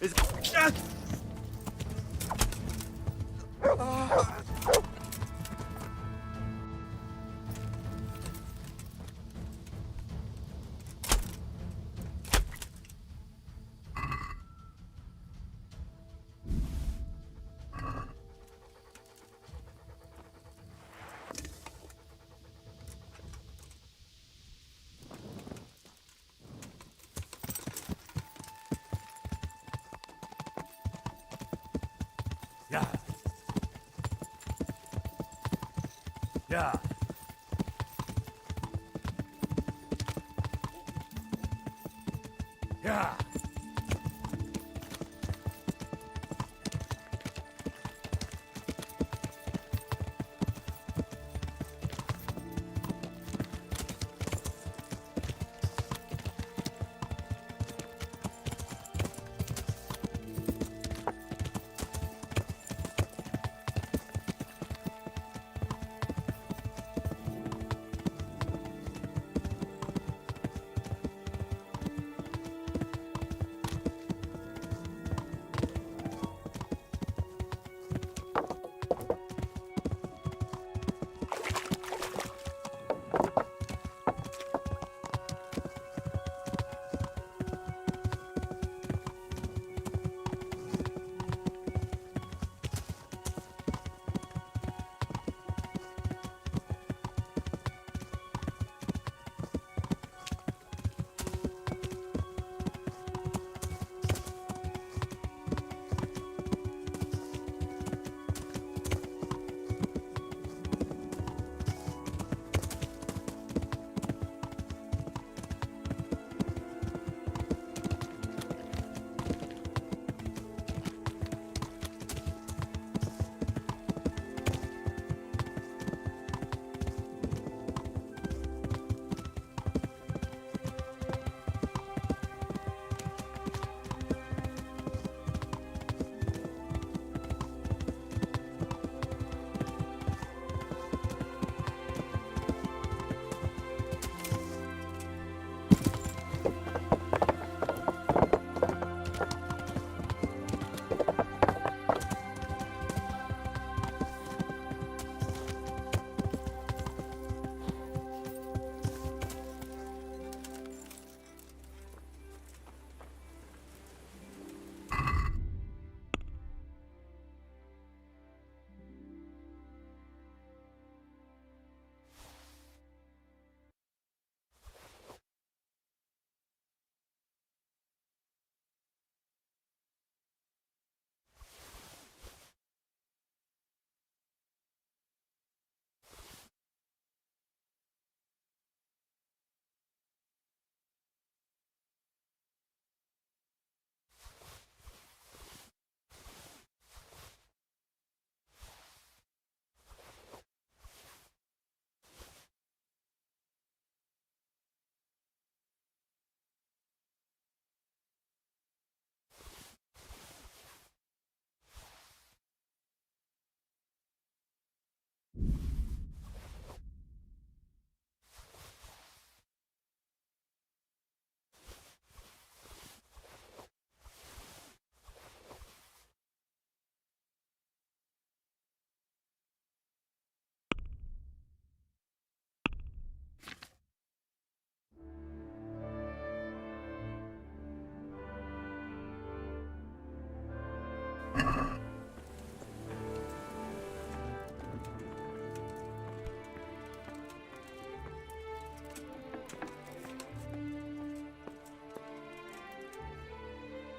It's... Yeah. Yeah. Yeah.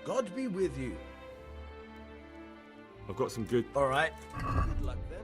God be with you. I've got some good... All right. Good luck then.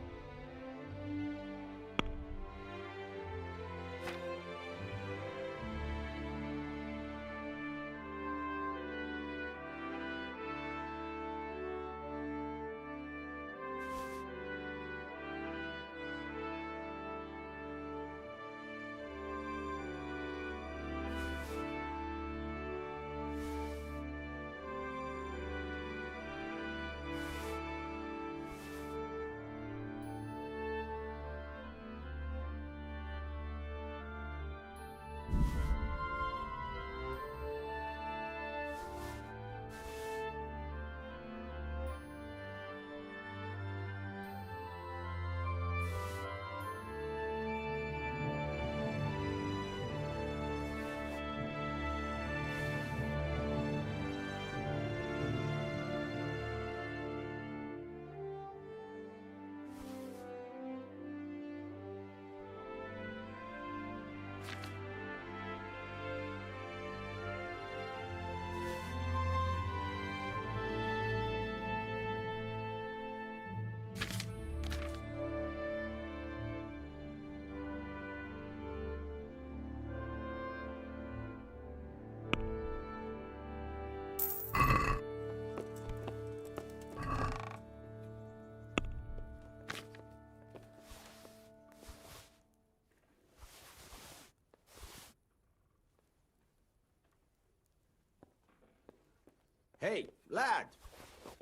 Hey, lad!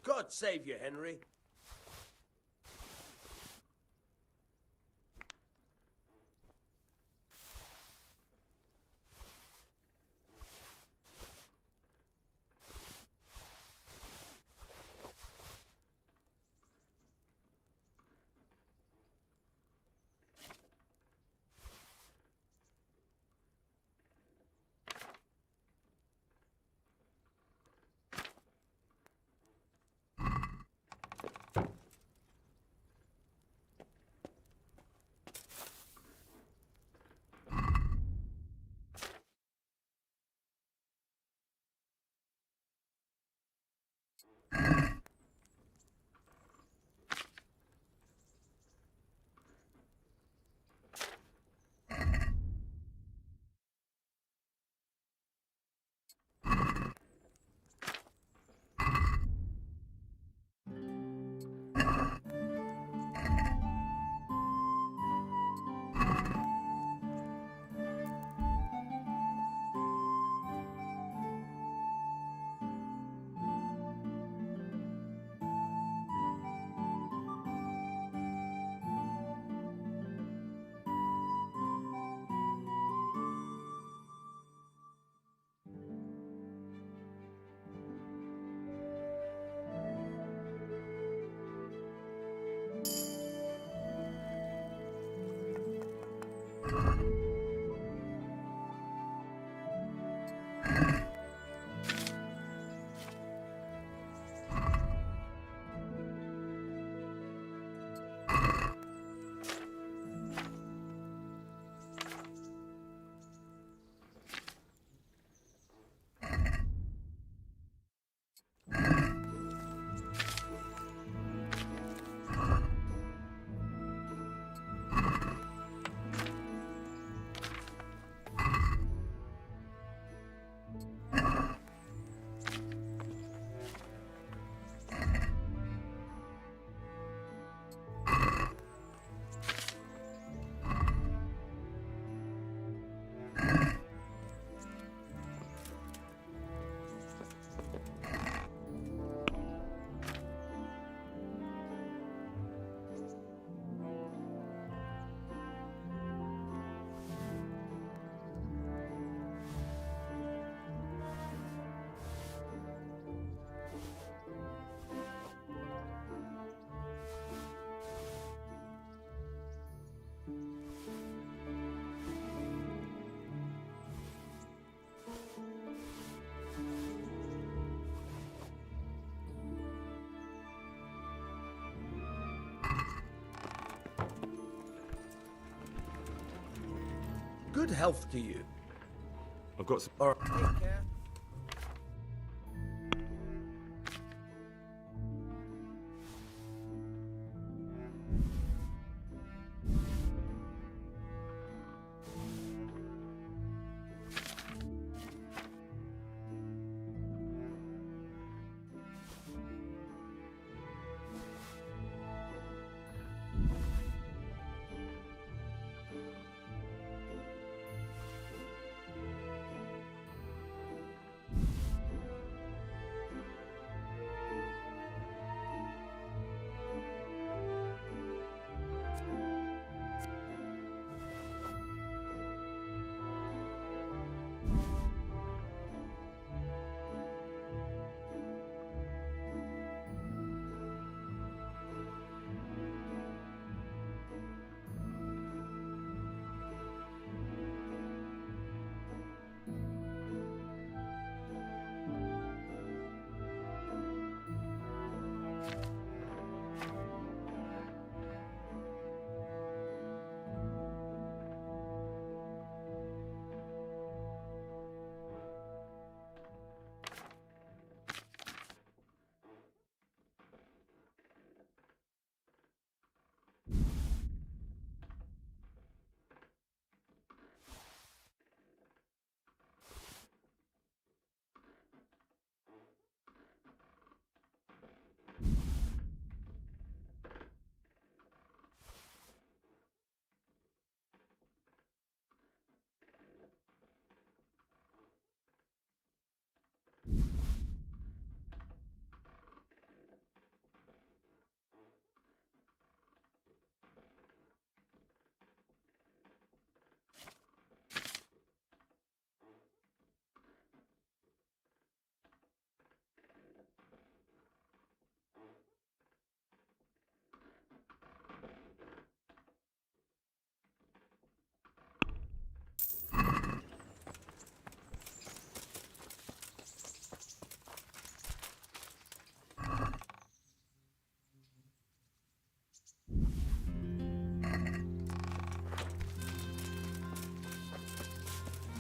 God save you, Henry. Good health to you. I've got some... All right, take care.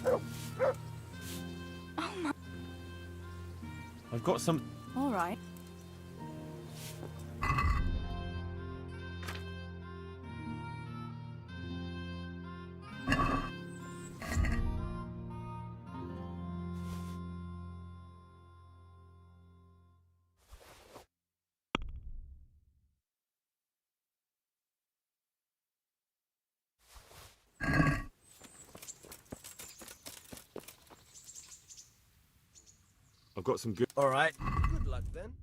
Oh my. I've got some... All right. I've got some good... All right. Good luck then.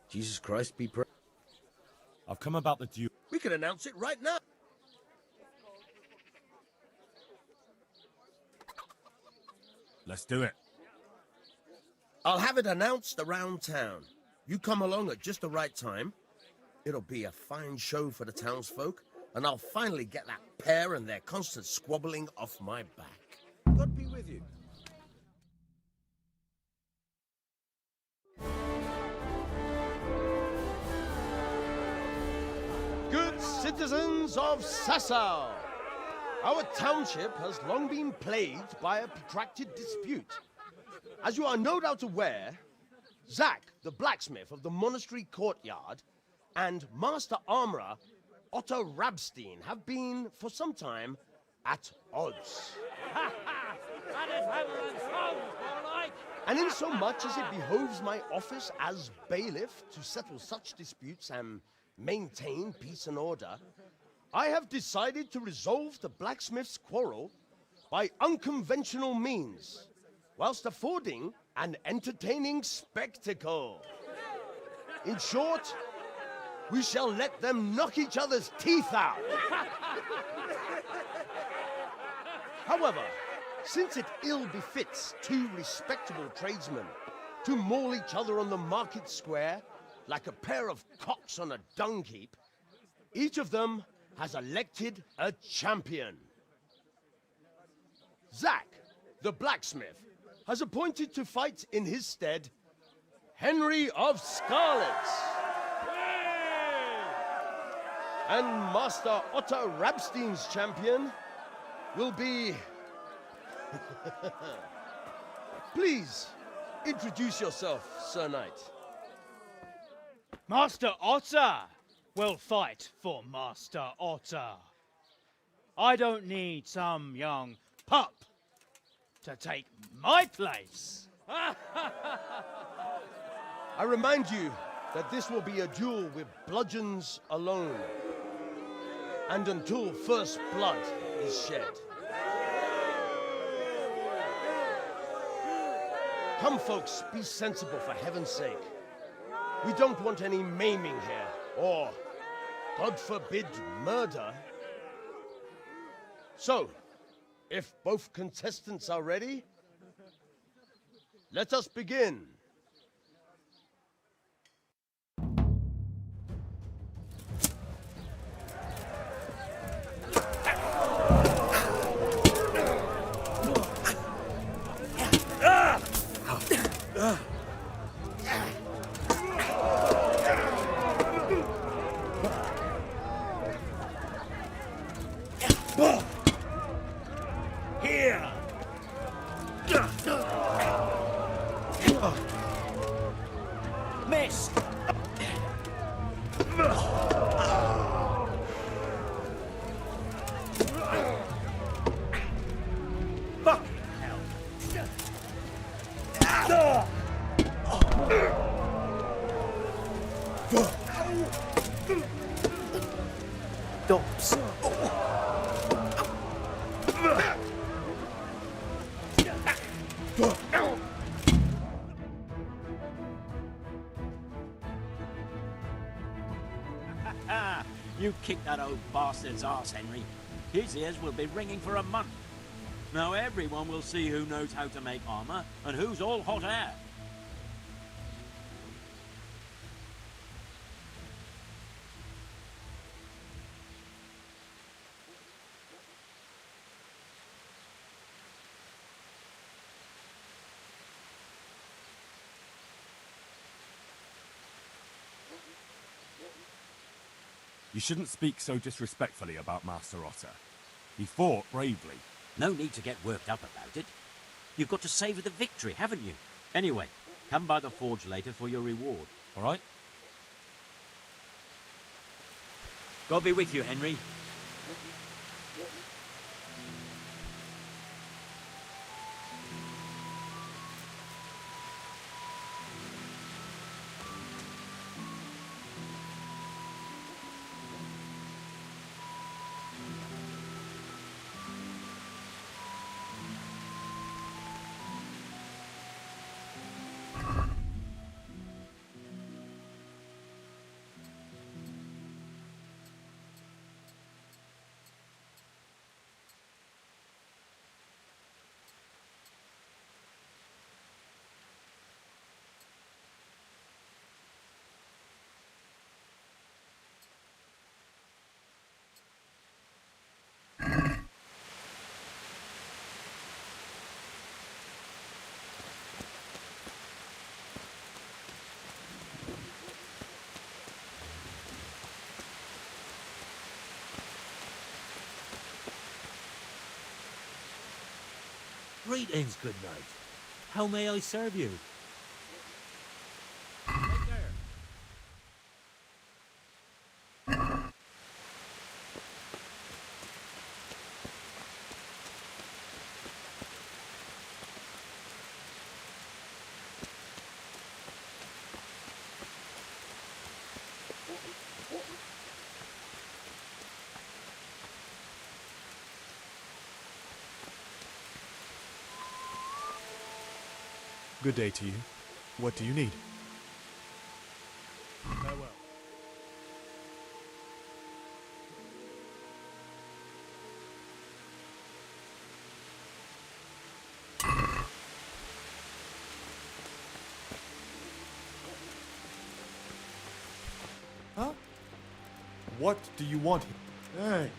Jesus Christ, be praised. I've come about the duel. We could announce it right now. Let's do it. I'll have it announced around town. You come along at just the right time. It'll be a fine show for the townsfolk, and I'll finally get that pair and their constant squabbling off my back. God be with you. Good citizens of Sasau, our township has long been plagued by a protracted dispute. As you are no doubt aware, Zack, the blacksmith of the monastery courtyard, and Master Armorer Otto Rabstein have been, for some time, at odds. And in so much as it behoves my office as bailiff to settle such disputes and maintain peace and order, I have decided to resolve the blacksmith's quarrel by unconventional means, whilst affording an entertaining spectacle. In short, we shall let them knock each other's teeth out. However, since it ill befits two respectable tradesmen to maul each other on the market square like a pair of cocks on a dung heap, each of them has elected a champion. Zack, the blacksmith, has appointed to fight in his stead Henry of Scarlet. And Master Otto Rabstein's champion will be... Please, introduce yourself, Sir Knight. Master Otter will fight for Master Otter. I don't need some young pup to take my place. I remind you that this will be a duel with bludgeons alone. And until first blood is shed. Come, folks, be sensible for heaven's sake. We don't want any maiming here, or, God forbid, murder. So, if both contestants are ready, let us begin. Here! Miss! Fucking hell! Dops. You kicked that old bastard's arse, Henry. His ears will be ringing for a month. Now everyone will see who knows how to make armor and who's all hot air. You shouldn't speak so disrespectfully about Master Otter. He fought bravely. No need to get worked up about it. You've got to savour the victory, haven't you? Anyway, come by the forge later for your reward. All right? God be with you, Henry. Greetings, good night. How may I serve you? Good day to you. What do you need? Farewell. Huh? What do you want? Hey,